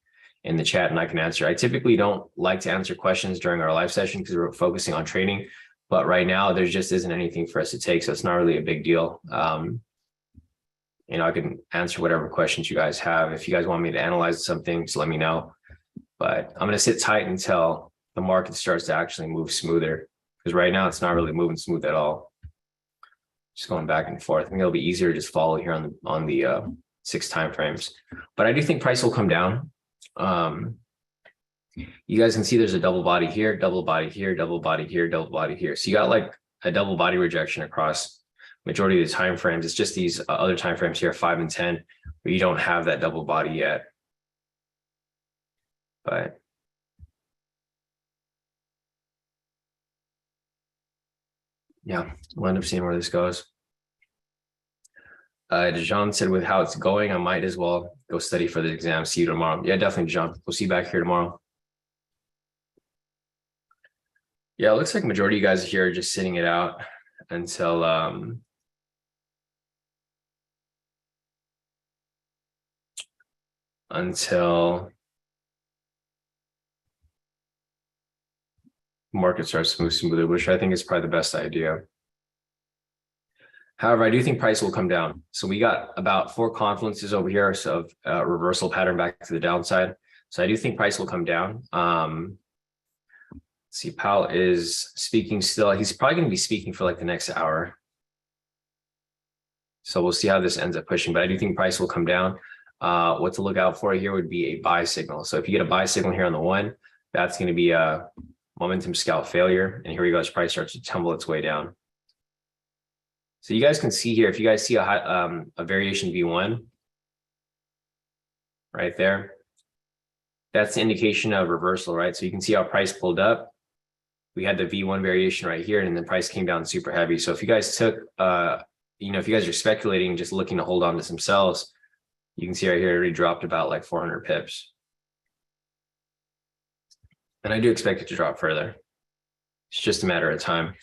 in the chat and I can answer. I typically don't like to answer questions during our live session because we're focusing on trading. But right now, there just isn't anything for us to take, so it's not really a big deal. I can answer whatever questions you guys have. If you guys want me to analyze something, just let me know. But I'm going to sit tight until the market starts to actually move smoother, because right now it's not really moving smooth at all. Just going back and forth. I think it'll be easier to just follow here on the 6 time frames. But I do think price will come down. You guys can see there's a double body here, double body here, double body here, double body here. So you got like a double body rejection across majority of the time frames. It's just these other time frames here, 5 and 10, where you don't have that double body yet. But yeah, we'll end up seeing where this goes. Dejan said, with how it's going, I might as well go study for the exam. See you tomorrow. Yeah, definitely, Dejan. We'll see you back here tomorrow. Yeah, it looks like majority of you guys here are just sitting it out until market starts to move smoother, which I think is probably the best idea. However, I do think price will come down. So we got about 4 confluences over here of reversal pattern back to the downside. So I do think price will come down. Let's see, Powell is speaking still. He's probably going to be speaking for like the next hour. So we'll see how this ends up pushing, but I do think price will come down. What to look out for here would be a buy signal. So if you get a buy signal here on the 1, that's going to be a momentum scalp failure. And here we go, as price starts to tumble its way down. So you guys can see here, if you guys see a variation V1, right there. That's the indication of reversal, right? So you can see how price pulled up. We had the V1 variation right here, and then price came down super heavy. So if you guys took, if you guys are speculating, just looking to hold on to some sells, you can see right here, it already dropped about like 400 pips. And I do expect it to drop further. It's just a matter of time.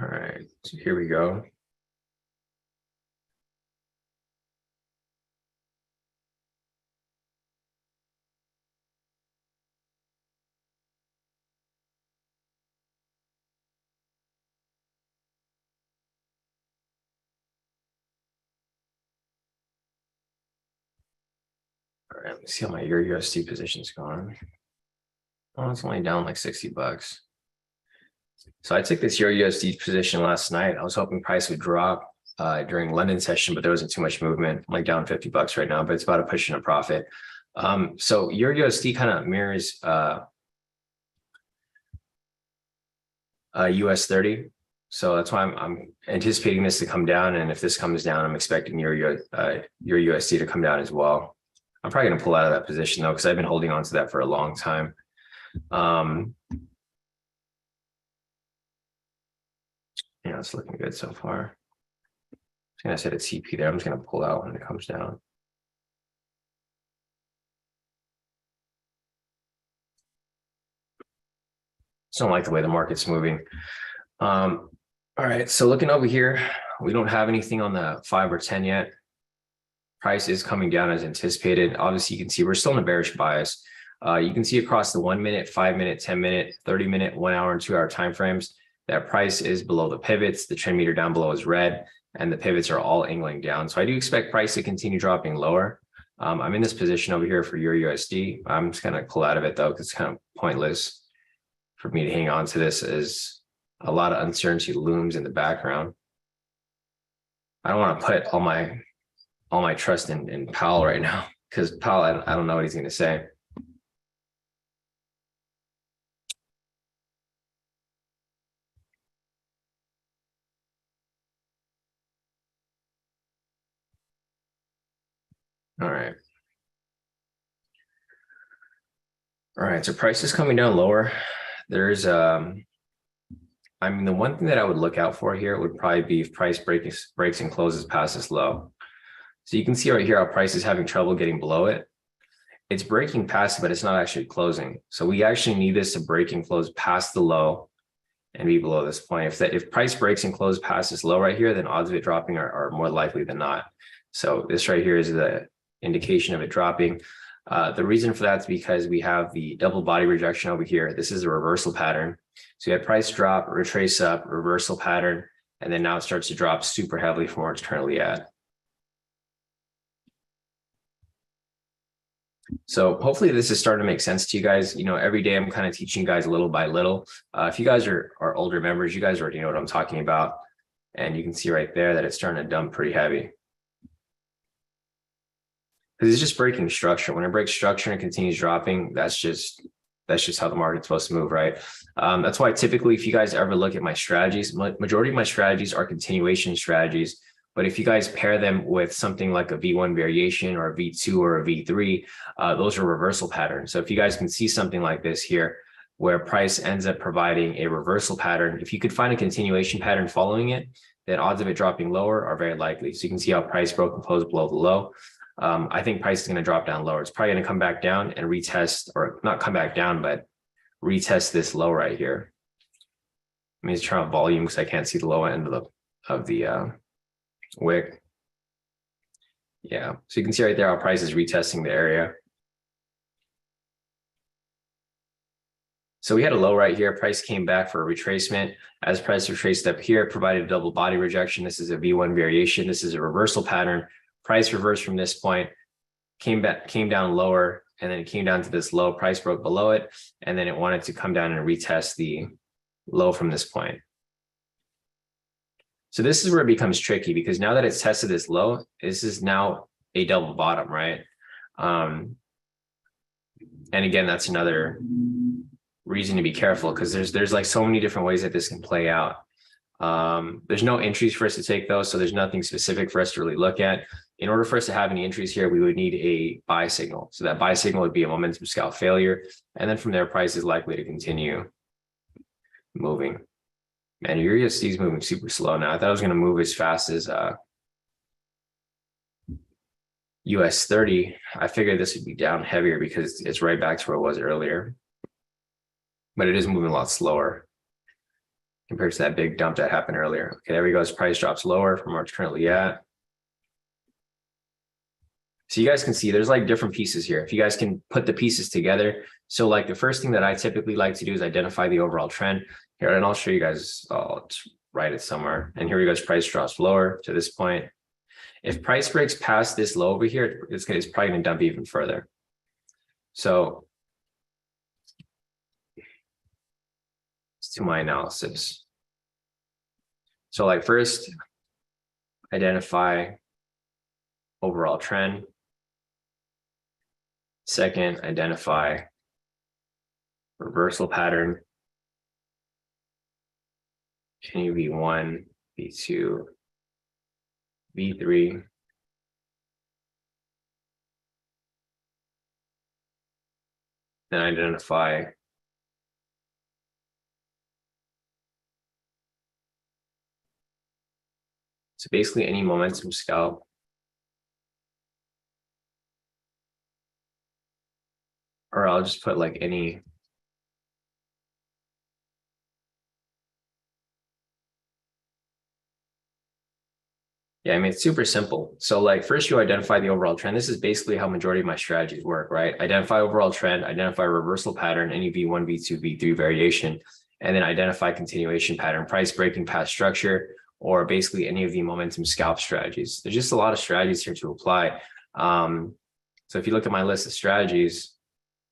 All right, so here we go. All right, let's see how my Euro USD position's going. Oh, it's only down like 60 bucks. So I took this Euro USD position last night. I was hoping price would drop during London session, but there wasn't too much movement. I'm like down 50 bucks right now, but it's about a push in a profit. So Euro USD kind of mirrors US30. So that's why I'm anticipating this to come down. And if this comes down, I'm expecting Euro USD to come down as well. I'm probably going to pull out of that position though, because I've been holding on to that for a long time. Yeah, it's looking good so far. I'm going to set a TP there. I'm just going to pull out when it comes down. Just don't like the way the market's moving. All right, so looking over here, we don't have anything on the 5 or 10 yet. Price is coming down as anticipated. Obviously, you can see we're still in a bearish bias. You can see across the 1 minute, 5 minute, 10 minute, 30 minute, 1 hour, and 2 hour timeframes that price is below the pivots. The trend meter down below is red, and the pivots are all angling down. So I do expect price to continue dropping lower. I'm in this position over here for Euro USD. I'm just going to pull out of it though, because it's kind of pointless for me to hang on to this, as a lot of uncertainty looms in the background. I don't want to put all my trust in Powell right now, because Powell, I don't know what he's going to say. All right. All right, so price is coming down lower. There's the one thing that I would look out for here would probably be if price breaks and closes past this low. So you can see right here how price is having trouble getting below it. It's breaking past it, but it's not actually closing. So we actually need this to break and close past the low and be below this point. If price breaks and closes past this low right here, then odds of it dropping are more likely than not. So this right here is the indication of it dropping. The reason for that is because we have the double body rejection over here. This is a reversal pattern. So you had price drop, retrace up, reversal pattern, and then now it starts to drop super heavily from where it's currently at. So hopefully this is starting to make sense to you guys. Every day I'm kind of teaching you guys little by little. If you guys are older members, you guys already know what I'm talking about. And you can see right there that it's starting to dump pretty heavy. Because it's just breaking structure. When it breaks structure and continues dropping, that's just how the market's supposed to move, right? That's why typically, if you guys ever look at my strategies, majority of my strategies are continuation strategies. But if you guys pair them with something like a V1 variation or a V2 or a V3, those are reversal patterns. So if you guys can see something like this here, where price ends up providing a reversal pattern, if you could find a continuation pattern following it, then odds of it dropping lower are very likely. So you can see how price broke and closed below the low. I think price is going to drop down lower. It's probably going to come back down and retest, or not come back down, but retest this low right here. Let me just turn off volume because I can't see the low end of the wick. Yeah, so you can see right there how price is retesting the area. So we had a low right here. Price came back for a retracement. As price retraced up here, provided a double body rejection. This is a V1 variation. This is a reversal pattern. Price reversed from this point, came down lower, and then it came down to this low. Price broke below it, and then it wanted to come down and retest the low from this point. So this is where it becomes tricky, because now that it's tested this low, this is now a double bottom, right? And again, that's another reason to be careful, because there's like so many different ways that this can play out. There's no entries for us to take though, so there's nothing specific for us to really look at. In order for us to have any entries here, we would need a buy signal. So that buy signal would be a momentum scalp failure. And then from there, price is likely to continue moving. Man, your USD is moving super slow now. I thought I was going to move as fast as US30. I figured this would be down heavier because it's right back to where it was earlier. But it is moving a lot slower compared to that big dump that happened earlier. Okay, there we go. As price drops lower from where it's currently at. So you guys can see there's like different pieces here. If you guys can put the pieces together. So like the first thing that I typically like to do is identify the overall trend here. And I'll show you guys, I'll write it somewhere. And here we go, as price drops lower to this point. If price breaks past this low over here, it's probably going to dump even further. So to my analysis. So like first, identify overall trend. Second, identify reversal pattern. Can you V1, V2, V3. Then identify so basically any momentum scalp or I'll just put like any I mean, it's super simple. So like first you identify the overall trend. This is basically how majority of my strategies work, right? Identify overall trend, identify reversal pattern, any V1, V2, V3 variation, and then identify continuation pattern, price breaking past structure, or basically any of the momentum scalp strategies. There's just a lot of strategies here to apply. So if you look at my list of strategies,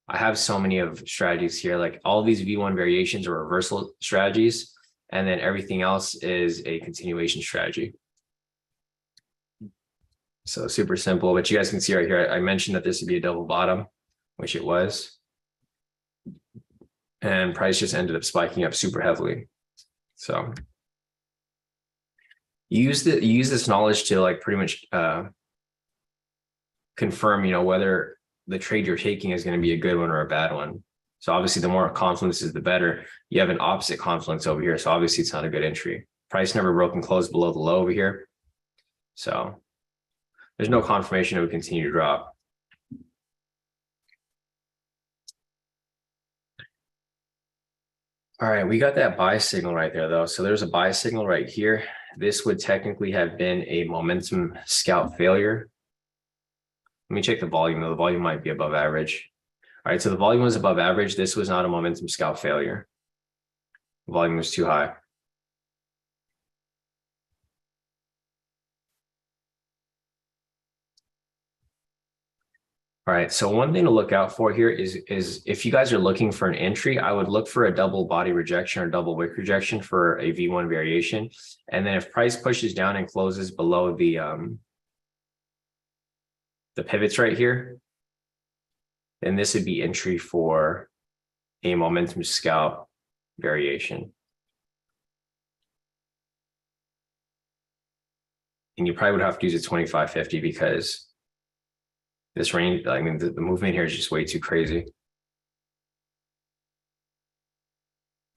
I have so many of strategies here, like all these V1 variations are reversal strategies, and then everything else is a continuation strategy. So super simple, but you guys can see right here, I mentioned that this would be a double bottom, which it was. And price just ended up spiking up super heavily. So use this knowledge to like pretty much confirm, whether the trade you're taking is going to be a good one or a bad one. So obviously the more confluence is the better. You have an opposite confluence over here. So obviously it's not a good entry. Price never broke and closed below the low over here. So there's no confirmation it would continue to drop. All right, we got that buy signal right there though. So there's a buy signal right here. This would technically have been a momentum scalp failure. Let me check the volume though. The volume might be above average. All right, so the volume was above average. This was not a momentum scalp failure. The volume was too high. All right, so one thing to look out for here is if you guys are looking for an entry, I would look for a double body rejection or double wick rejection for a V1 variation. And then if price pushes down and closes below the pivots right here, then this would be entry for a momentum scalp variation. And you probably would have to use a 2550 because this range, I mean, the movement here is just way too crazy.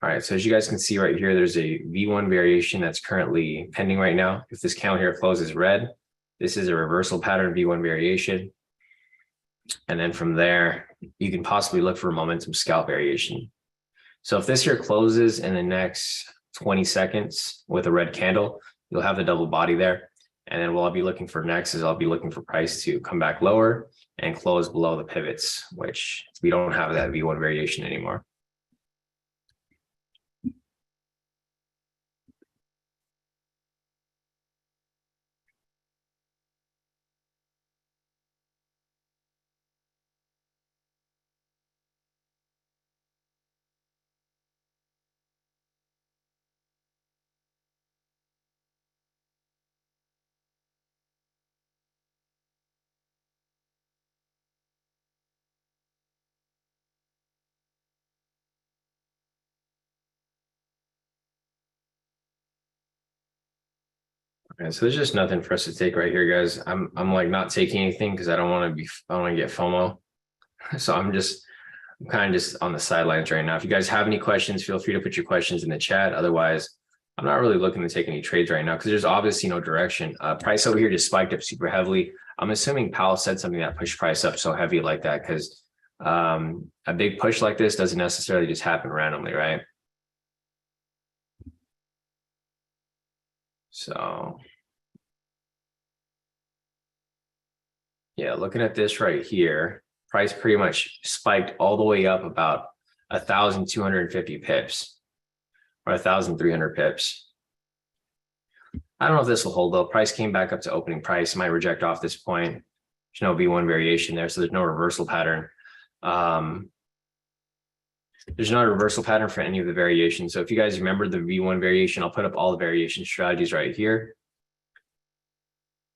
All right, so as you guys can see right here, there's a V1 variation that's currently pending right now. If this candle here closes red, this is a reversal pattern V1 variation. And then from there, you can possibly look for a momentum scalp variation. So if this here closes in the next 20 seconds with a red candle, you'll have the double body there. And then what I'll be looking for next is I'll be looking for price to come back lower and close below the pivots, which we don't have that V1 variation anymore. Okay, so there's just nothing for us to take right here, guys. I'm like not taking anything because I don't want to get FOMO. So I'm kind of just on the sidelines right now. If you guys have any questions, feel free to put your questions in the chat. Otherwise, I'm not really looking to take any trades right now because there's obviously no direction. Price over here just spiked up super heavily. I'm assuming Powell said something that pushed price up so heavy like that because a big push like this doesn't necessarily just happen randomly, right? So yeah, looking at this right here, price pretty much spiked all the way up about 1,250 pips or 1,300 pips. I don't know if this will hold though. Price came back up to opening price, might reject off this point. There's no V1 variation there, so there's no reversal pattern. There's not a reversal pattern for any of the variations. So if you guys remember the V1 variation, I'll put up all the variation strategies right here.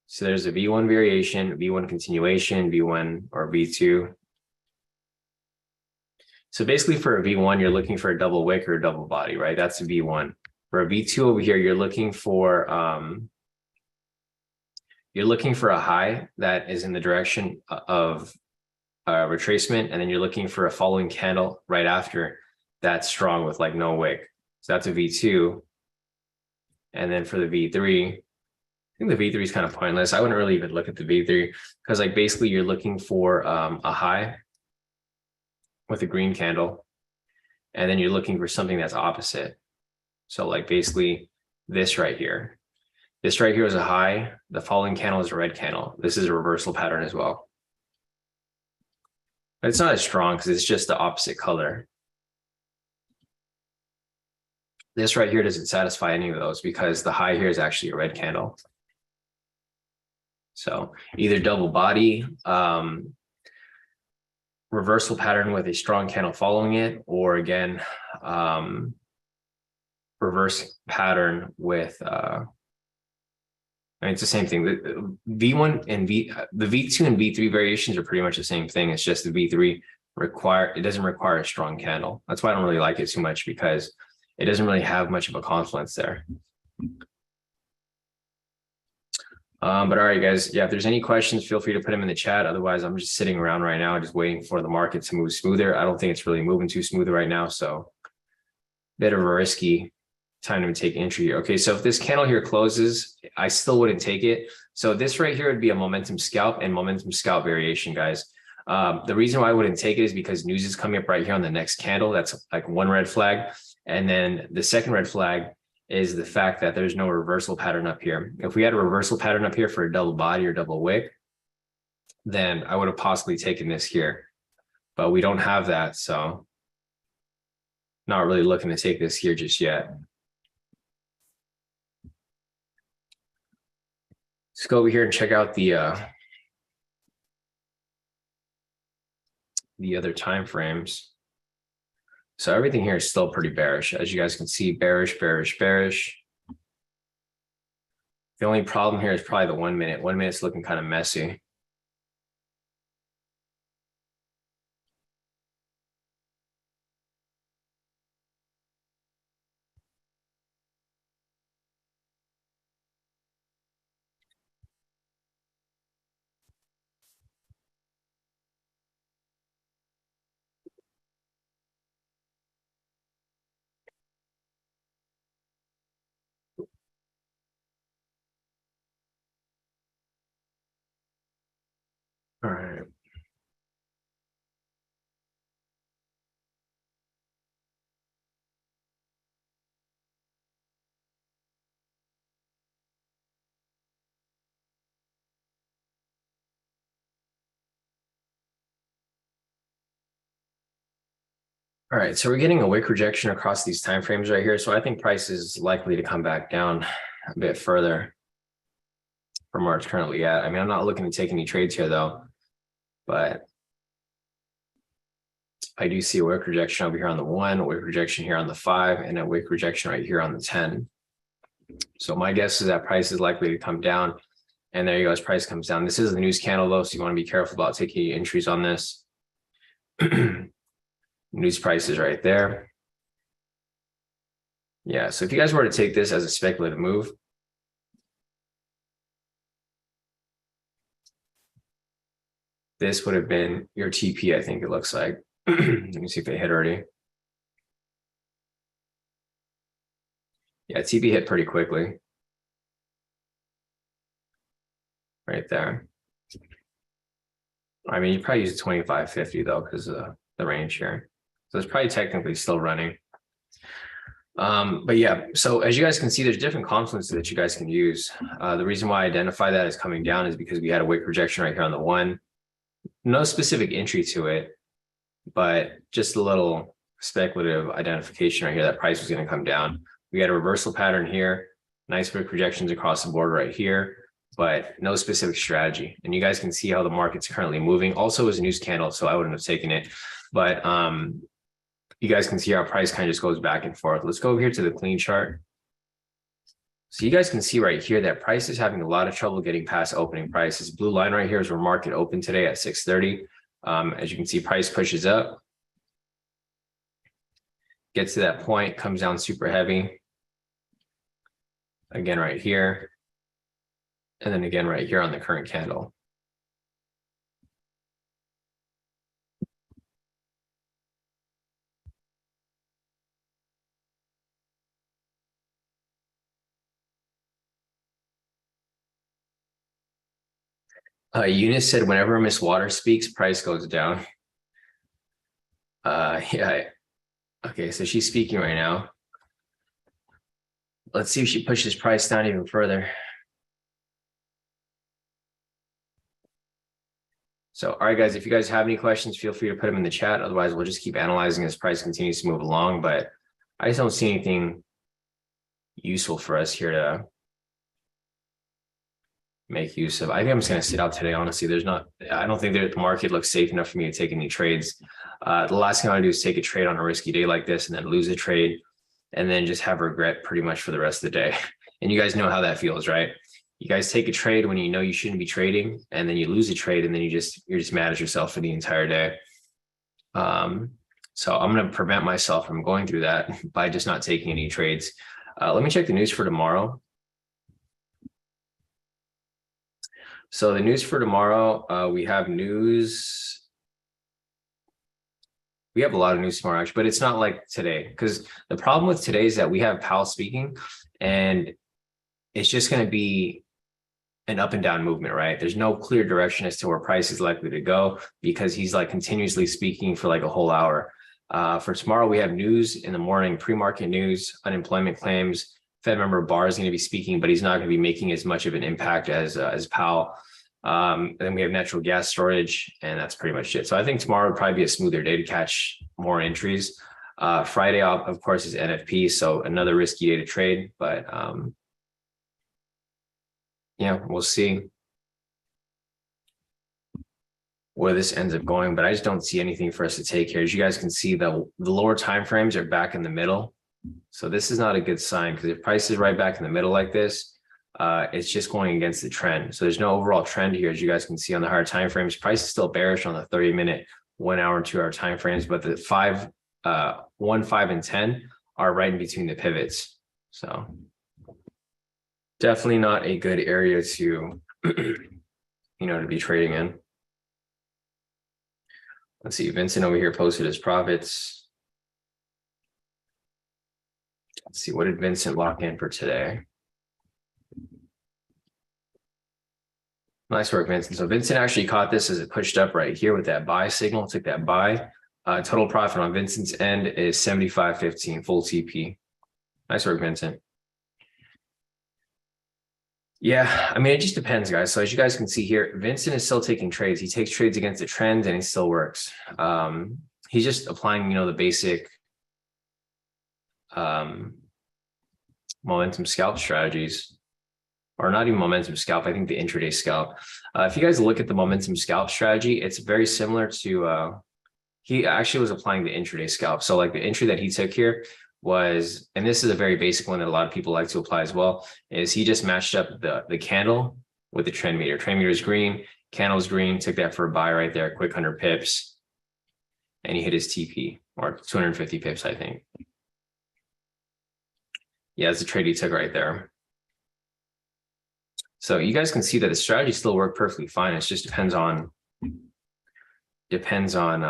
So there's a V1 variation, V1 continuation, V1 or V2. So basically for a V1, you're looking for a double wick or a double body, right? That's a V1. For a V2 over here, you're looking for a high that is in the direction of retracement, and then you're looking for a following candle right after that's strong with like no wick. So that's a V2. And then for the V3, I think the V3 is kind of pointless. I wouldn't really even look at the V3 because like basically you're looking for a high with a green candle, and then you're looking for something that's opposite. So like basically this right here. This right here is a high. The following candle is a red candle. This is a reversal pattern as well. But it's not as strong because it's just the opposite color. This right here doesn't satisfy any of those because the high here is actually a red candle. So either double body, reversal pattern with a strong candle following it, or again, reverse pattern with, it's the same thing. The V1 and the V2 and V3 variations are pretty much the same thing. It's just the V3 doesn't require a strong candle. That's why I don't really like it too much because it doesn't really have much of a confluence there. But all right, guys. Yeah, if there's any questions, feel free to put them in the chat. Otherwise, I'm just sitting around right now, just waiting for the market to move smoother. I don't think it's really moving too smooth right now. So bit of a risky time to take entry here. Okay, so if this candle here closes, I still wouldn't take it. So this right here would be a momentum scalp and momentum scalp variation, guys. The reason why I wouldn't take it is because news is coming up right here on the next candle. That's like one red flag. And then the second red flag is the fact that there's no reversal pattern up here. If we had a reversal pattern up here for a double body or double wick, then I would have possibly taken this here. But we don't have that, so not really looking to take this here just yet. Let's go over here and check out the other time frames. So everything here is still pretty bearish. As you guys can see, bearish, bearish, bearish. The only problem here is probably the 1 minute. 1 minute's looking kind of messy. All right. All right, so we're getting a wick rejection across these time frames right here. So I think price is likely to come back down a bit further from where it's currently at. I mean, I'm not looking to take any trades here though, but I do see a wick rejection over here on the 1, a wick rejection here on the 5, and a wick rejection right here on the 10. So my guess is that price is likely to come down. And there you go, as price comes down. This is the news candle though, so you want to be careful about taking entries on this. News price is right there. Yeah, so if you guys were to take this as a speculative move, This would have been your TP, I think it looks like. Let me see if it hit already. Yeah, TP hit pretty quickly. Right there. I mean, you probably use 25.50 though, because of the range here. So it's probably technically still running. But yeah, so as you guys can see, there's different confluences that you guys can use. The reason why I identify that as coming down is because we had a wick rejection right here on the one. No specific entry to it, but just a little speculative identification right here that price was going to come down. We had a reversal pattern here, nice wick projections across the board right here, but no specific strategy. And you guys can see how the market's currently moving. Also, it was a news candle, so I wouldn't have taken it. But you guys can see how price kind of just goes back and forth. Let's go over here to the clean chart. So you guys can see right here that price is having a lot of trouble getting past opening price. This blue line right here is where market opened today at 630. As you can see, price pushes up, gets to that point, comes down super heavy. Again, right here. And then again, right here on the current candle. Eunice said, whenever Miss Water speaks, price goes down. Yeah. Okay, so she's speaking right now. Let's see if she pushes price down even further. So, all right, guys, if you guys have any questions, feel free to put them in the chat. Otherwise, we'll just keep analyzing as price continues to move along. But I just don't see anything useful for us here to make use of. I think I'm just going to sit out today. Honestly, I don't think that the market looks safe enough for me to take any trades. The last thing I want to do is take a trade on a risky day like this and then lose a trade and then just have regret pretty much for the rest of the day. And you guys know how that feels, right? You guys take a trade when you know you shouldn't be trading, and then you lose a trade, and then you're just mad at yourself for the entire day. So I'm going to prevent myself from going through that by just not taking any trades. Let me check the news for tomorrow. So the news for tomorrow, we have news. We have a lot of news tomorrow, actually, but it's not like today, because the problem with today is that we have Powell speaking, and it's just going to be an up and down movement, right? There's no clear direction as to where price is likely to go because he's like continuously speaking for like a whole hour. For tomorrow, we have news in the morning, pre-market news, unemployment claims. Fed member Barr is going to be speaking, but he's not going to be making as much of an impact as Powell. Then we have natural gas storage, and that's pretty much it. So I think tomorrow would probably be a smoother day to catch more entries. Friday, of course, is NFP, so another risky day to trade, but yeah, we'll see where this ends up going, but I just don't see anything for us to take here. As you guys can see, the lower time frames are back in the middle. So this is not a good sign, because if price is right back in the middle like this, it's just going against the trend. So there's no overall trend here. As you guys can see on the higher time frames, price is still bearish on the 30-minute, 1 hour, 2 hour time frames, but the 1, 5, and 10 are right in between the pivots. So definitely not a good area to, to be trading in. Let's see, Vincent over here posted his profits. Let's see, what did Vincent lock in for today? Nice work, Vincent. So Vincent actually caught this as it pushed up right here with that buy signal, took that buy. Total profit on Vincent's end is 75.15, full TP. Nice work, Vincent. Yeah, I mean, it just depends, guys. So as you guys can see here, Vincent is still taking trades. He takes trades against the trend and it still works. He's just applying, the basic momentum scalp strategies, or not even momentum scalp. I think the intraday scalp. If you guys look at the momentum scalp strategy, it's very similar to, he actually was applying the intraday scalp. So like the entry that he took here was, and this is a very basic one that a lot of people like to apply as well, is he just matched up the candle with the trend meter. Trend meter is green, candle's green, took that for a buy right there, quick 100 pips, and he hit his TP, or 250 pips, I think. Yeah, that's the trade he took right there. So you guys can see that the strategy still worked perfectly fine. It just depends on depends on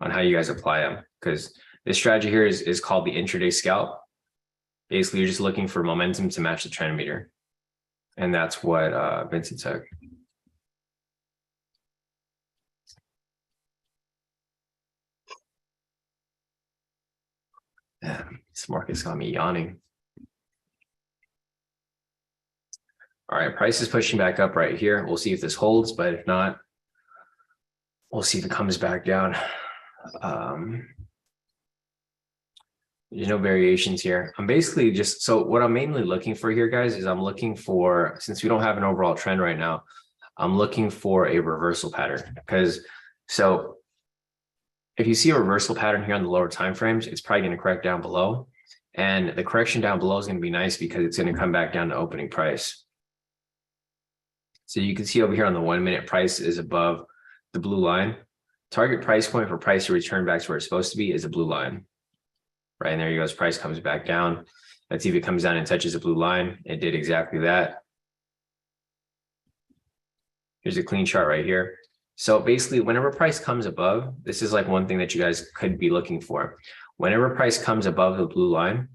how you guys apply them, because this strategy here is called the intraday scalp. Basically, you're just looking for momentum to match the trend meter. And that's what Vincent took. Yeah, this market's got me yawning. All right, price is pushing back up right here. We'll see if this holds, but if not, we'll see if it comes back down. There's no variations here. I'm basically just, so what I'm mainly looking for here, guys, is I'm looking for, since we don't have an overall trend right now, I'm looking for a reversal pattern. Because so if you see a reversal pattern here on the lower time frames, it's probably going to correct down below. And the correction down below is going to be nice because it's going to come back down to opening price. So you can see over here on the 1 minute, price is above the blue line. Target price point for price to return back to where it's supposed to be is the blue line. Right, and there you go. As price comes back down. Let's see if it comes down and touches the blue line. It did exactly that. Here's a clean chart right here. So basically, whenever price comes above, this is like one thing that you guys could be looking for. Whenever price comes above the blue line,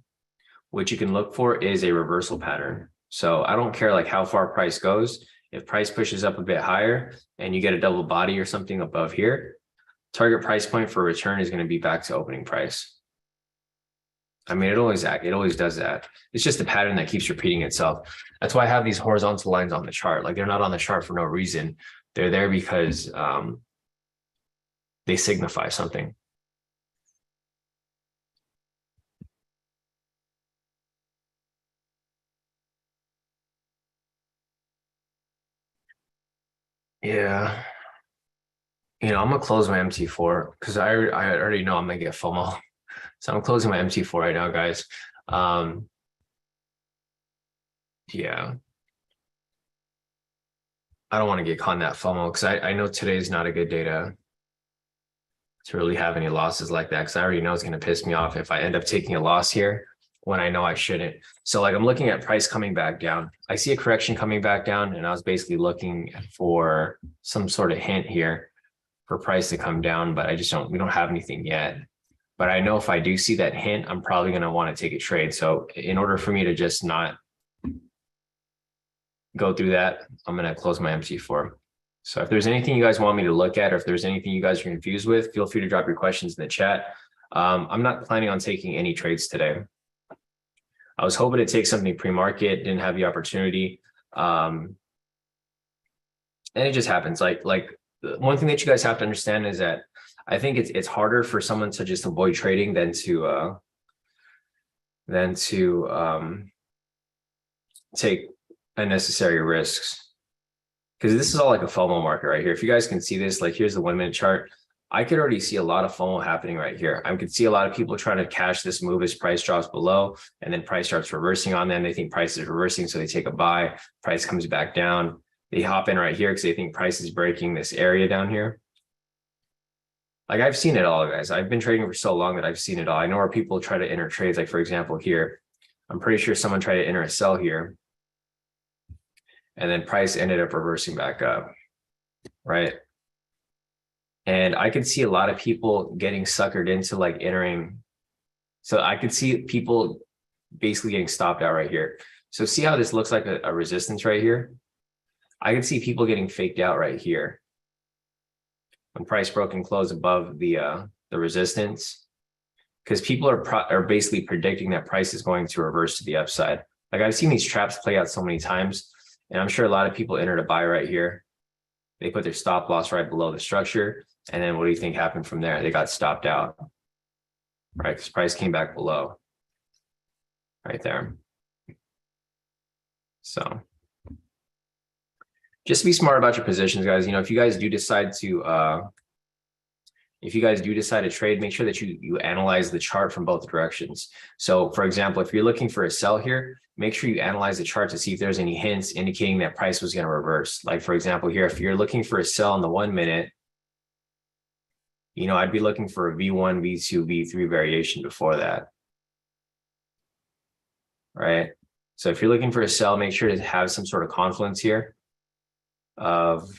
what you can look for is a reversal pattern. So I don't care like how far price goes. If price pushes up a bit higher and you get a double body or something above here, target price point for return is going to be back to opening price. I mean, it always does that. It's just a pattern that keeps repeating itself. That's why I have these horizontal lines on the chart. Like they're not on the chart for no reason. They're there because they signify something. Yeah. You know, I'm gonna close my MT4 because I already know I'm gonna get FOMO. So I'm closing my MT4 right now, guys. Yeah. I don't want to get caught in that FOMO because I know today's not a good day to really have any losses like that, because I already know it's going to piss me off if I end up taking a loss here when I know I shouldn't. So like I'm looking at price coming back down. I see a correction coming back down, and I was basically looking for some sort of hint here for price to come down, but we don't have anything yet. But I know if I do see that hint, I'm probably going to want to take a trade. So in order for me to just not go through that, I'm going to close my MT4. So if there's anything you guys want me to look at, or if there's anything you guys are confused with, feel free to drop your questions in the chat. I'm not planning on taking any trades today. I was hoping to take something pre-market, didn't have the opportunity. And it just happens. Like one thing that you guys have to understand is that I think it's harder for someone to just avoid trading than to take unnecessary risks. Because this is all like a FOMO market right here. If you guys can see this, like here's the 1 minute chart. I could already see a lot of FOMO happening right here. I could see a lot of people trying to cash this move as price drops below, and then price starts reversing on them. They think price is reversing, so they take a buy. Price comes back down. They hop in right here because they think price is breaking this area down here. Like I've seen it all, guys. I've been trading for so long that I've seen it all. I know where people try to enter trades. Like for example, here, I'm pretty sure someone tried to enter a sell here, and then price ended up reversing back up, right? And I could see a lot of people getting suckered into like entering. So I could see people basically getting stopped out right here. So see how this looks like a resistance right here? I could see people getting faked out right here when price broke and closed above the resistance, because people are basically predicting that price is going to reverse to the upside. Like I've seen these traps play out so many times, and I'm sure a lot of people entered a buy right here. They put their stop loss right below the structure. And then what do you think happened from there? They got stopped out, right? Because price came back below right there. So just be smart about your positions, guys. You know, if you guys do decide to trade, make sure that you analyze the chart from both directions. So for example, if you're looking for a sell here, make sure you analyze the chart to see if there's any hints indicating that price was going to reverse. Like for example, here, if you're looking for a sell on the 1 minute, you know, I'd be looking for a V1, V2, V3 variation before that, right? So if you're looking for a sell, make sure to have some sort of confluence here of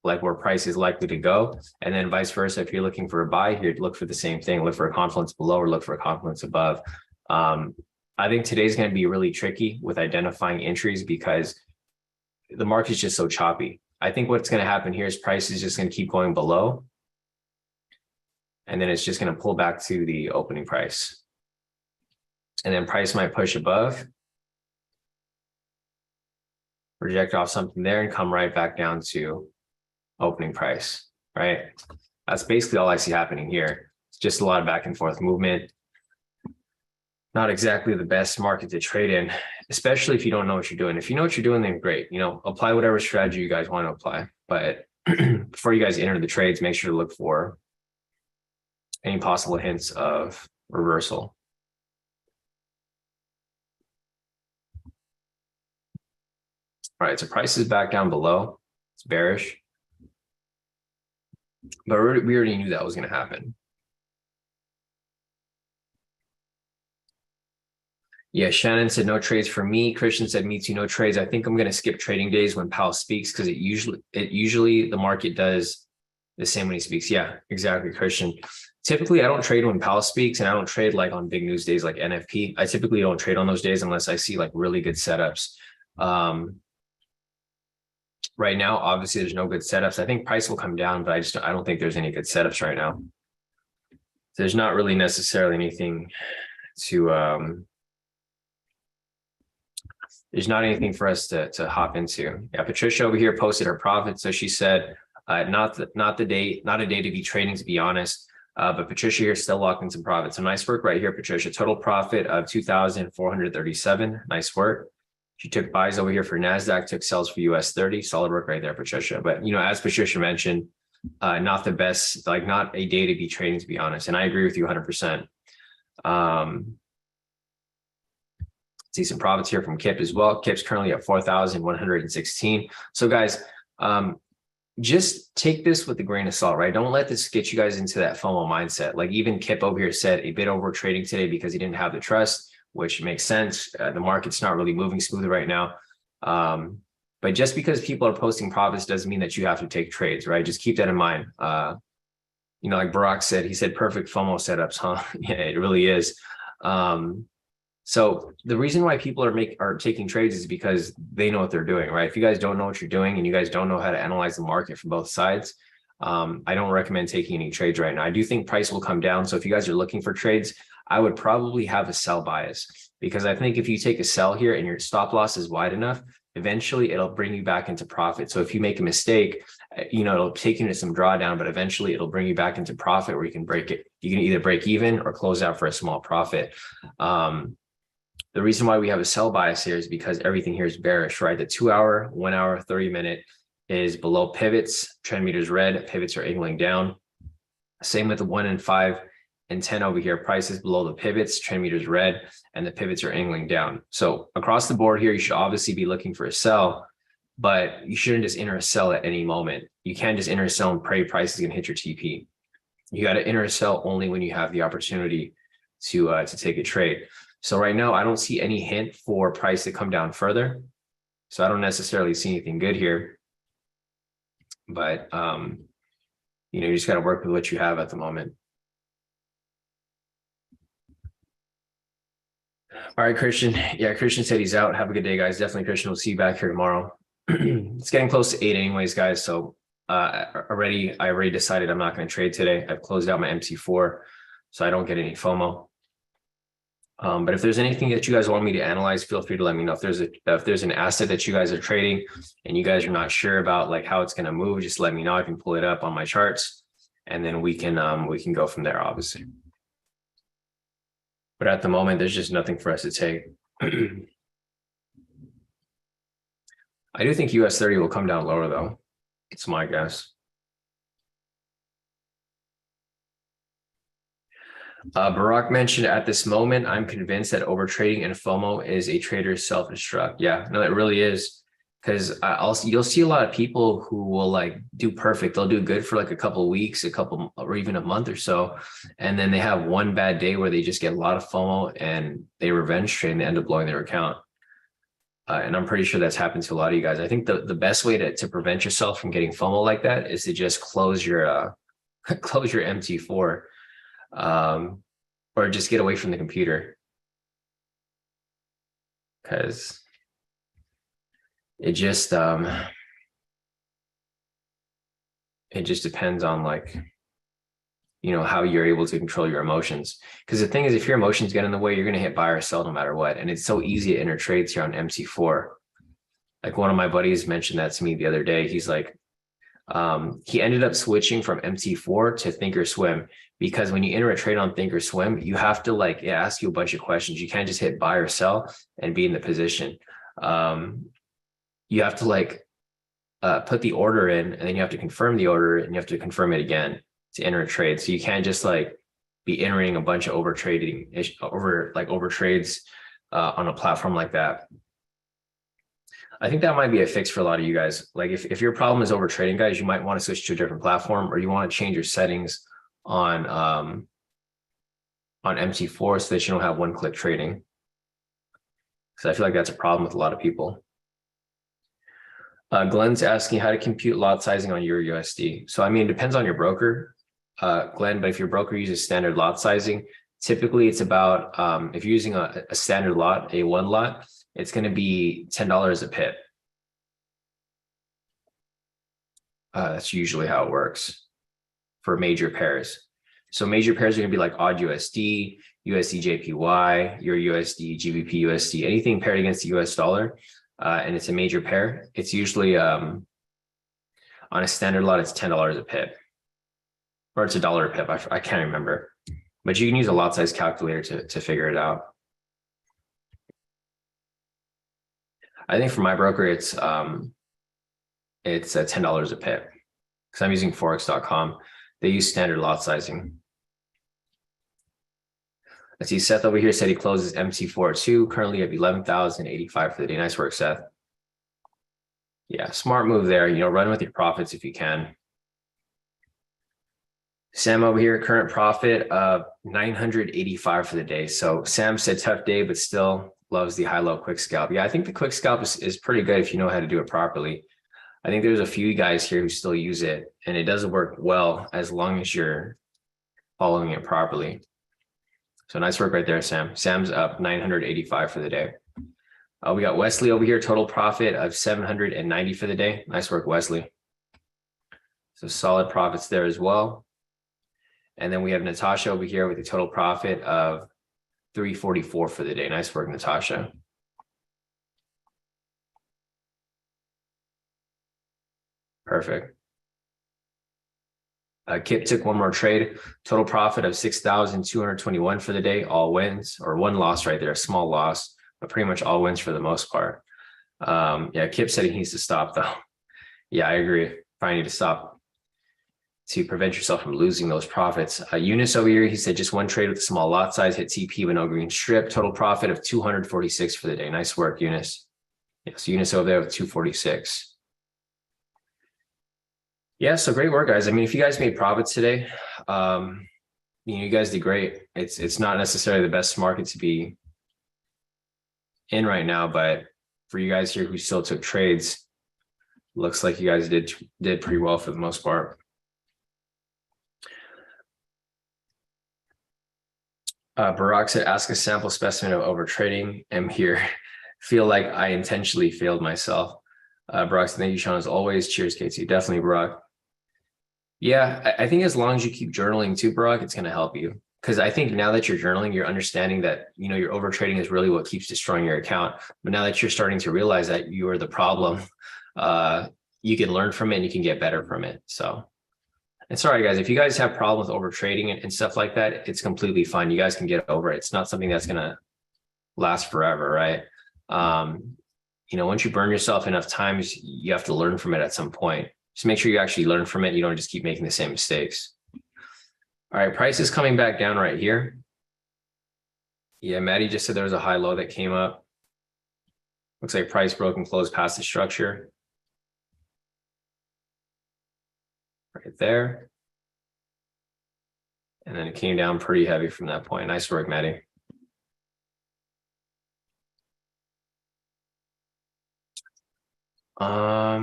like where price is likely to go. And then vice versa, if you're looking for a buy here, look for the same thing, look for a confluence below or look for a confluence above. I think today's going to be really tricky with identifying entries because the market is just so choppy. I think what's going to happen here is price is just going to keep going below. And then it's just going to pull back to the opening price. And then price might push above, reject off something there and come right back down to opening price, right? That's basically all I see happening here. It's just a lot of back and forth movement. Not exactly the best market to trade in, especially if you don't know what you're doing. If you know what you're doing, then great. You know, apply whatever strategy you guys want to apply. But before you guys enter the trades, make sure to look for any possible hints of reversal. All right, so price is back down below. It's bearish. But we already knew that was going to happen. Yeah, Shannon said no trades for me. Christian said me too, no trades. I think I'm going to skip trading days when Powell speaks because it usually the market does the same when he speaks. Yeah, exactly, Christian. Typically, I don't trade when Powell speaks, and I don't trade like on big news days like NFP. I typically don't trade on those days unless I see like really good setups. Right now, obviously, there's no good setups. I think price will come down, but I don't think there's any good setups right now. There's not really necessarily anything to there's not anything for us to hop into. Yeah, Patricia over here posted her profit. So she said, not a day to be trading, to be honest. But Patricia here still locked in some profit. So nice work right here, Patricia. Total profit of 2,437. Nice work. She took buys over here for NASDAQ, took sells for US30. Solid work right there, Patricia. But, you know, as Patricia mentioned, not the best, like not a day to be trading, to be honest. And I agree with you 100%. See some profits here from Kip as well. Kip's currently at 4,116. So guys, just take this with a grain of salt, right? Don't let this get you guys into that FOMO mindset. Like even Kip over here said a bit over trading today because he didn't have the trust, which makes sense. The market's not really moving smoothly right now. But just because people are posting profits doesn't mean that you have to take trades, right? Just keep that in mind. You know, like Barack said, he said perfect FOMO setups, huh? Yeah, it really is. So the reason why people are taking trades is because they know what they're doing, right? If you guys don't know what you're doing and you guys don't know how to analyze the market from both sides, I don't recommend taking any trades right now. I do think price will come down. So if you guys are looking for trades, I would probably have a sell bias because I think if you take a sell here and your stop loss is wide enough, eventually it'll bring you back into profit. So if you make a mistake, you know, it'll take you into some drawdown, but eventually it'll bring you back into profit where you can break it. You can either break even or close out for a small profit. The reason why we have a sell bias here is because everything here is bearish, right? The 2 hour, 1 hour, 30 minute is below pivots. Trend meters red, pivots are angling down. Same with the 1 and 5 and 10 over here. Price is below the pivots, trend meters red, and the pivots are angling down. So across the board here, you should obviously be looking for a sell, but you shouldn't just enter a sell at any moment. You can't just enter a sell and pray price is going to hit your TP. You got to enter a sell only when you have the opportunity to take a trade. So right now, I don't see any hint for price to come down further. So I don't necessarily see anything good here. But, you know, you just got to work with what you have at the moment. All right, Christian. Yeah, Christian said he's out. Have a good day, guys. Definitely, Christian. We'll see you back here tomorrow. It's getting close to 8 anyways, guys. So I already decided I'm not going to trade today. I've closed out my MC4, so I don't get any FOMO. But if there's anything that you guys want me to analyze, feel free to let me know. If there's an asset that you guys are trading and you guys are not sure about like how it's going to move, just let me know. I can pull it up on my charts and then we can go from there, obviously. But at the moment, there's just nothing for us to take. I do think US30 will come down lower though. It's my guess. Barack mentioned at this moment, I'm convinced that overtrading and FOMO is a trader's self-destruct. Yeah, no, it really is. Because you'll see a lot of people who will like do perfect. They'll do good for like a couple of weeks, or even a month or so. And then they have one bad day where they just get a lot of FOMO and they revenge trade and they end up blowing their account. And I'm pretty sure that's happened to a lot of you guys. I think the best way to prevent yourself from getting FOMO like that is to just close your close your MT4, or just get away from the computer, because it just depends on, like, how you're able to control your emotions. Because the thing is, if your emotions get in the way, you're going to hit buy or sell no matter what. And it's so easy to enter trades here on MT4. Like, one of my buddies mentioned that to me the other day. He's like, he ended up switching from MT4 to Thinkorswim, because when you enter a trade on Thinkorswim, you have to, like, it asks you a bunch of questions. You can't just hit buy or sell and be in the position. You have to, like, put the order in, and then you have to confirm the order, and you have to confirm it again to enter a trade. So you can't just, like, be entering a bunch of over trades on a platform like that. I think that might be a fix for a lot of you guys. Like, if your problem is over trading, guys, you might want to switch to a different platform, or you want to change your settings on MT4 so that you don't have one-click trading. Because I feel like that's a problem with a lot of people. Glenn's asking how to compute lot sizing on your USD. So, I mean, it depends on your broker, Glenn, but if your broker uses standard lot sizing, typically it's about, if you're using a standard lot, a one lot, it's going to be $10 a pip. That's usually how it works for major pairs. So major pairs are going to be like odd USD, USD JPY, your USD, GBP USD, anything paired against the US dollar, and it's a major pair. It's usually on a standard lot, it's $10 a pip, or it's $1 a pip. I can't remember, but you can use a lot size calculator to figure it out. I think for my broker, it's $10 a pip, because I'm using Forex.com. They use standard lot sizing. I see Seth over here said he closes MT4 currently at 11,085 for the day. Nice work, Seth. Yeah, smart move there. Run with your profits if you can. Sam over here, current profit of 985 for the day. So Sam said tough day, but still loves the high-low quick scalp. Yeah, I think the quick scalp is pretty good if you know how to do it properly. I think there's a few guys here who still use it, and it does work well as long as you're following it properly. So nice work right there, Sam. Sam's up 985 for the day. We got Wesley over here, total profit of 790 for the day. Nice work, Wesley. So solid profits there as well. And then we have Natasha over here with a total profit of 344 for the day. Nice work, Natasha. Perfect. Kip took one more trade, total profit of 6,221 for the day, all wins, or one loss right there, a small loss, but pretty much all wins for the most part. Yeah, Kip said he needs to stop though. Yeah, I agree. Probably need to stop to prevent yourself from losing those profits. Eunice over here, he said just one trade with a small lot size, hit TP with no green strip, total profit of 246 for the day. Nice work, Eunice. Yes, Eunice over there with 246. Yeah, so great work, guys. I mean, if you guys made profits today, you guys did great. It's not necessarily the best market to be in right now, but for you guys here who still took trades, looks like you guys did pretty well for the most part. Barack said, ask a sample specimen of over trading. I'm here. Feel like I intentionally failed myself. Barack said, thank you, Sean, as always. Cheers, KT. Definitely, Barack. Yeah, I think as long as you keep journaling too, Barack, it's going to help you. Because I think now that you're journaling, you're understanding that, your over trading is really what keeps destroying your account. But now that you're starting to realize that you are the problem, you can learn from it and you can get better from it. So, and sorry, guys, if you guys have problems with over trading and stuff like that, it's completely fine. You guys can get over it. It's not something that's going to last forever, right? Once you burn yourself enough times, you have to learn from it at some point. Just make sure you actually learn from it. You don't just keep making the same mistakes. All right, price is coming back down right here. Yeah, Maddie just said there was a high low that came up. Looks like price broke and closed past the structure. Right there. And then it came down pretty heavy from that point. Nice work, Maddie.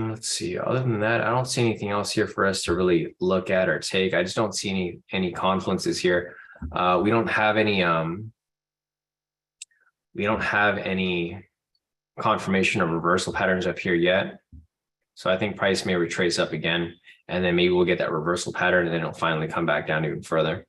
Let's see. Other than that, I don't see anything else here for us to really look at or take. I just don't see any confluences here. We don't have any confirmation of reversal patterns up here yet. So I think price may retrace up again, and then maybe we'll get that reversal pattern, and then it'll finally come back down even further.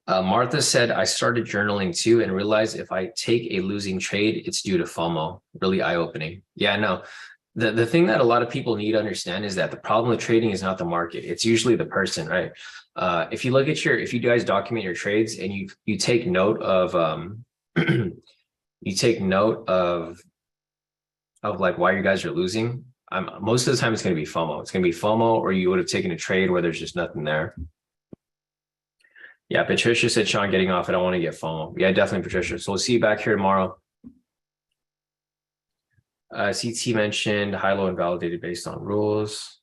Martha said, I started journaling too and realized if I take a losing trade, it's due to FOMO. Really eye-opening. Yeah, no. The thing that a lot of people need to understand is that the problem with trading is not the market. It's usually the person, right? If you look at if you guys document your trades and you take note of you take note of like why you guys are losing, most of the time it's going to be FOMO. It's going to be FOMO, or you would have taken a trade where there's just nothing there. Yeah, Patricia said, Sean, getting off, I don't want to get FOMO. Yeah, definitely, Patricia. So we'll see you back here tomorrow. CT mentioned high-low invalidated based on rules.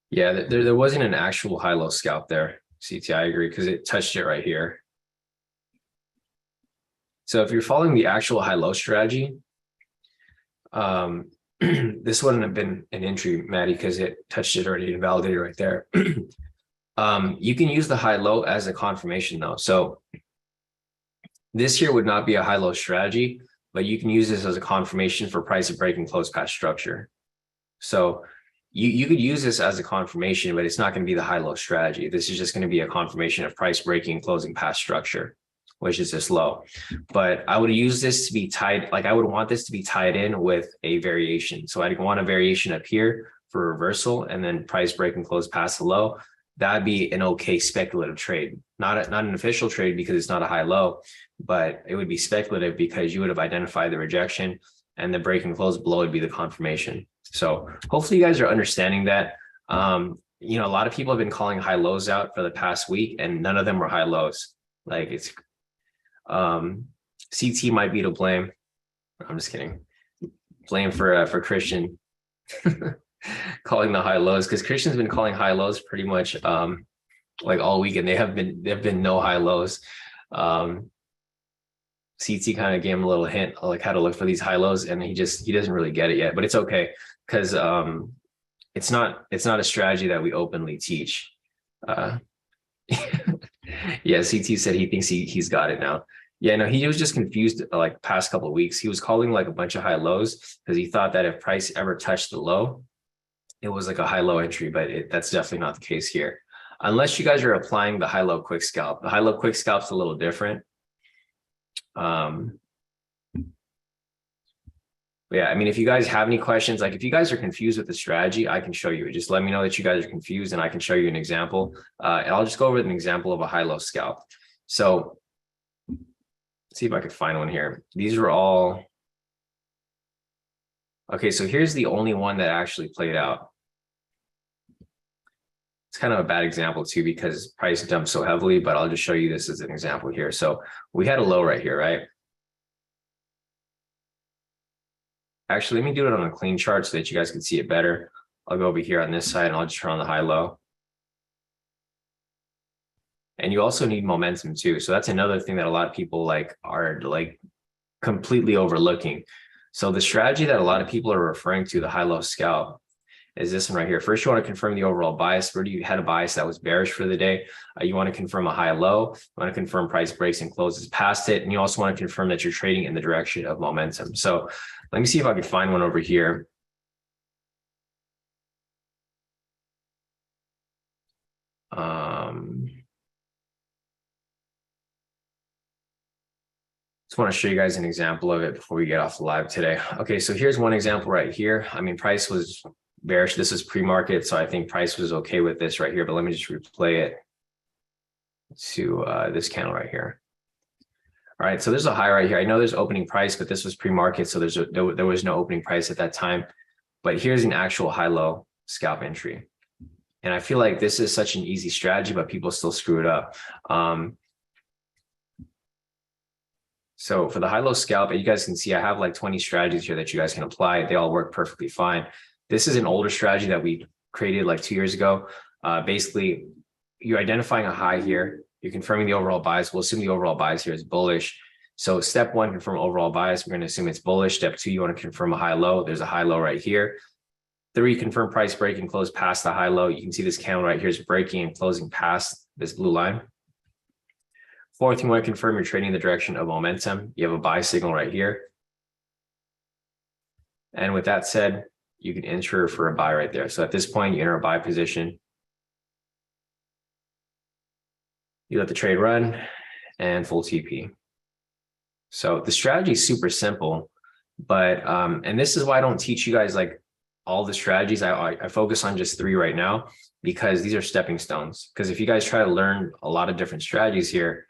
Yeah, there wasn't an actual high-low scalp there, CT, I agree, because it touched it right here. So if you're following the actual high-low strategy, this wouldn't have been an entry, Maddie, because it touched it already and validated right there. You can use the high-low as a confirmation though. So this here would not be a high-low strategy, but you can use this as a confirmation for price breaking close past structure. So you could use this as a confirmation, but it's not going to be the high-low strategy. This is just going to be a confirmation of price breaking closing past structure, which is this low. But I would use this to be tied, like I would want this to be tied in with a variation. So I'd want a variation up here for reversal and then price break and close past the low. That'd be an okay speculative trade, not an official trade because it's not a high low, but it would be speculative because you would have identified the rejection and the break and close below would be the confirmation. So hopefully you guys are understanding that. You know, a lot of people have been calling high lows out for the past week and none of them were high lows. Like it's CT might be to blame. I'm just kidding. Blame for Christian calling the high lows, because Christian's been calling high lows pretty much like all week, and there have been no high lows. CT kind of gave him a little hint like how to look for these high lows, and he doesn't really get it yet, but it's okay because it's not a strategy that we openly teach. Yeah, CT said he thinks he's got it now. Yeah, no, he was just confused like past couple of weeks. He was calling like a bunch of high lows because he thought that if price ever touched the low, it was like a high low entry, but that's definitely not the case here. Unless you guys are applying the high low quick scalp. The high low quick scalp's a little different. Yeah, I mean, if you guys have any questions, like if you guys are confused with the strategy, I can show you. Just let me know that you guys are confused and I can show you an example. And I'll just go over an example of a high low scalp. So let's see if I could find one here. These are all. Okay, so here's the only one that actually played out. It's kind of a bad example too because price dumped so heavily, but I'll just show you this as an example here. So we had a low right here, right? Actually, let me do it on a clean chart so that you guys can see it better. I'll go over here on this side and I'll just turn on the high low. And you also need momentum too. So that's another thing that a lot of people are completely overlooking. So the strategy that a lot of people are referring to, the high low scalp, is this one right here. First, you want to confirm the overall bias. Where you had a bias that was bearish for the day. You want to confirm a high low. You want to confirm price breaks and closes past it. And you also want to confirm that you're trading in the direction of momentum. So let me see if I can find one over here. Just want to show you guys an example of it before we get off the live today. Okay, so here's one example right here. I mean, price was bearish. This is pre-market, so I think price was okay with this right here, but let me just replay it to this candle right here. All right, so there's a high right here. I know there's opening price, but this was pre-market, so there was no opening price at that time. But here's an actual high-low scalp entry. And I feel like this is such an easy strategy, but people still screw it up. So for the high-low scalp, you guys can see I have like 20 strategies here that you guys can apply. They all work perfectly fine. This is an older strategy that we created like 2 years ago. Basically, you're identifying a high here. You're confirming the overall bias. We'll assume the overall bias here is bullish. So step one, confirm overall bias. We're going to assume it's bullish. Step two, you want to confirm a high low. There's a high low right here. Three, confirm price break and close past the high low. You can see this candle right here is breaking and closing past this blue line. Fourth, you want to confirm you're trading in the direction of momentum. You have a buy signal right here. And with that said, you can enter for a buy right there. So at this point, you enter a buy position. You let the trade run and full TP. So the strategy is super simple, but, and this is why I don't teach you guys like all the strategies. I focus on just 3 right now, because these are stepping stones. Because if you guys try to learn a lot of different strategies here,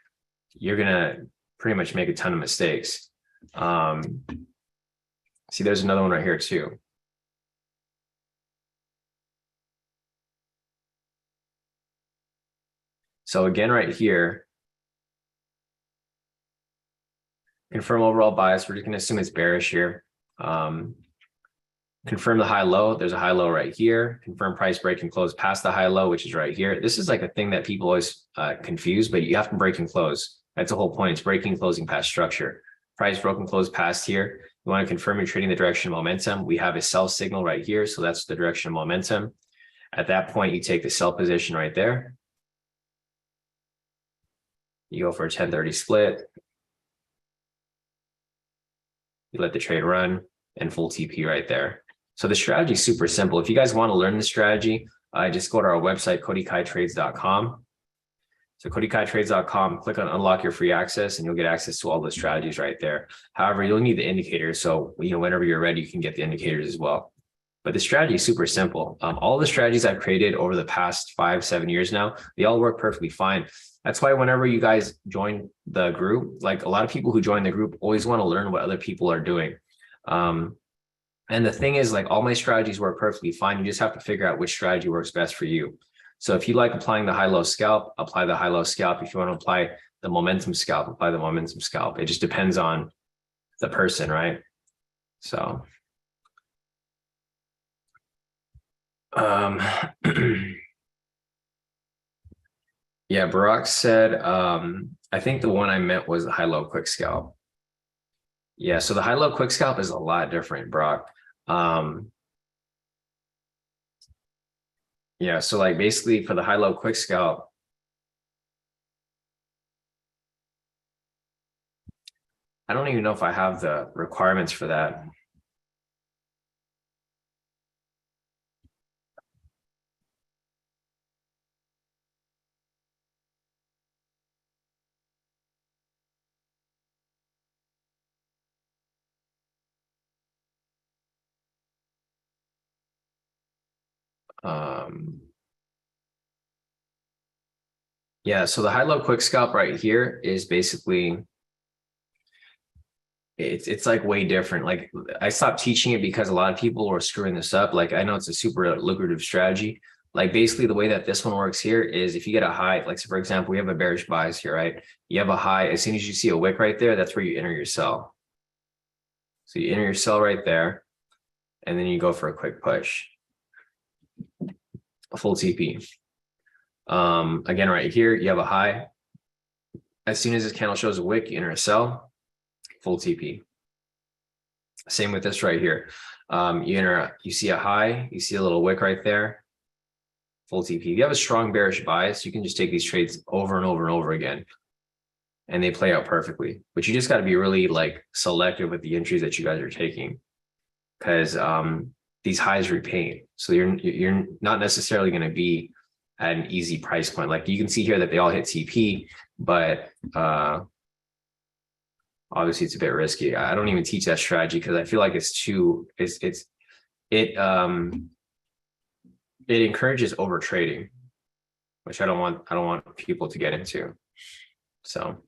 you're going to pretty much make a ton of mistakes. See, there's another one right here too. So again, right here, confirm overall bias. We're just going to assume it's bearish here. Confirm the high low. There's a high low right here. Confirm price break and close past the high low, which is right here. This is like a thing that people always confuse, but you have to break and close. That's the whole point. It's breaking, closing past structure. Price broke and closed past here. You want to confirm you're trading the direction of momentum. We have a sell signal right here. So that's the direction of momentum. At that point, you take the sell position right there. You go for a 1030 split. You let the trade run and full TP right there. So the strategy is super simple. If you guys want to learn the strategy, just go to our website, kodikaitrades.com. So kodikaitrades.com, click on unlock your free access and you'll get access to all the strategies right there. However, you'll need the indicators. So, whenever you're ready, you can get the indicators as well. But the strategy is super simple. All the strategies I've created over the past 5-7 years now, they all work perfectly fine. That's why whenever you guys join the group, like a lot of people who join the group always want to learn what other people are doing. And the thing is, like, all my strategies work perfectly fine. You just have to figure out which strategy works best for you. So if you like applying the high-low scalp, apply the high-low scalp. If you want to apply the momentum scalp, apply the momentum scalp. It just depends on the person, right? So, yeah, Barack said, I think the one I meant was the high-low quick scalp. Yeah, so the high-low quick scalp is a lot different, Brock. Yeah, so like basically for the high-low quick scalp, I don't even know if I have the requirements for that. Yeah, so the high-low quick scalp right here is basically, it's like way different. Like I stopped teaching it because a lot of people were screwing this up. Like I know it's a super lucrative strategy. Like basically the way that this one works here is if you get a high, like so for example, we have a bearish bias here, right? You have a high, as soon as you see a wick right there, that's where you enter your sell. So you enter your sell right there, and then you go for a quick push, a full TP. Again, right here, you have a high. As soon as this candle shows a wick, you enter a sell, full TP. Same with this right here. You see a high, you see a little wick right there, full TP. If you have a strong bearish bias, you can just take these trades over and over and over again, and they play out perfectly. But you just got to be really like selective with the entries that you guys are taking, because these highs repaint. So you're not necessarily going to be at an easy price point. Like you can see here that they all hit TP, but obviously it's a bit risky. I don't even teach that strategy because I feel like it encourages over trading, which I don't want people to get into. So,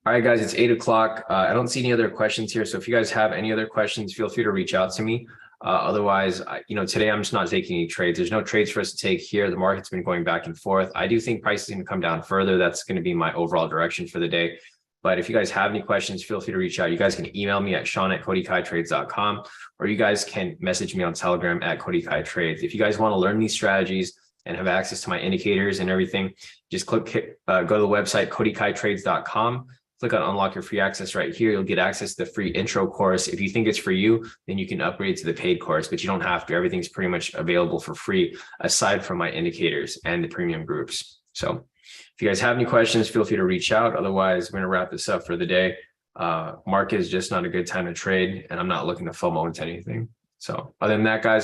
all right, guys, it's 8 o'clock. I don't see any other questions here. So if you guys have any other questions, feel free to reach out to me. Otherwise, today I'm just not taking any trades. There's no trades for us to take here. The market's been going back and forth. I do think price is going to come down further. That's going to be my overall direction for the day. But if you guys have any questions, feel free to reach out. You guys can email me at sean@kodikaitrades.com, or you guys can message me on Telegram at kodikaitrades. If you guys want to learn these strategies and have access to my indicators and everything, just go to the website kodikaitrades.com. click on unlock your free access right here. You'll get access to the free intro course. If you think it's for you, then you can upgrade to the paid course, but you don't have to. Everything's pretty much available for free aside from my indicators and the premium groups. So if you guys have any questions, feel free to reach out. Otherwise, we're going to wrap this up for the day. Market is just not a good time to trade, and I'm not looking to FOMO into anything. So other than that, guys,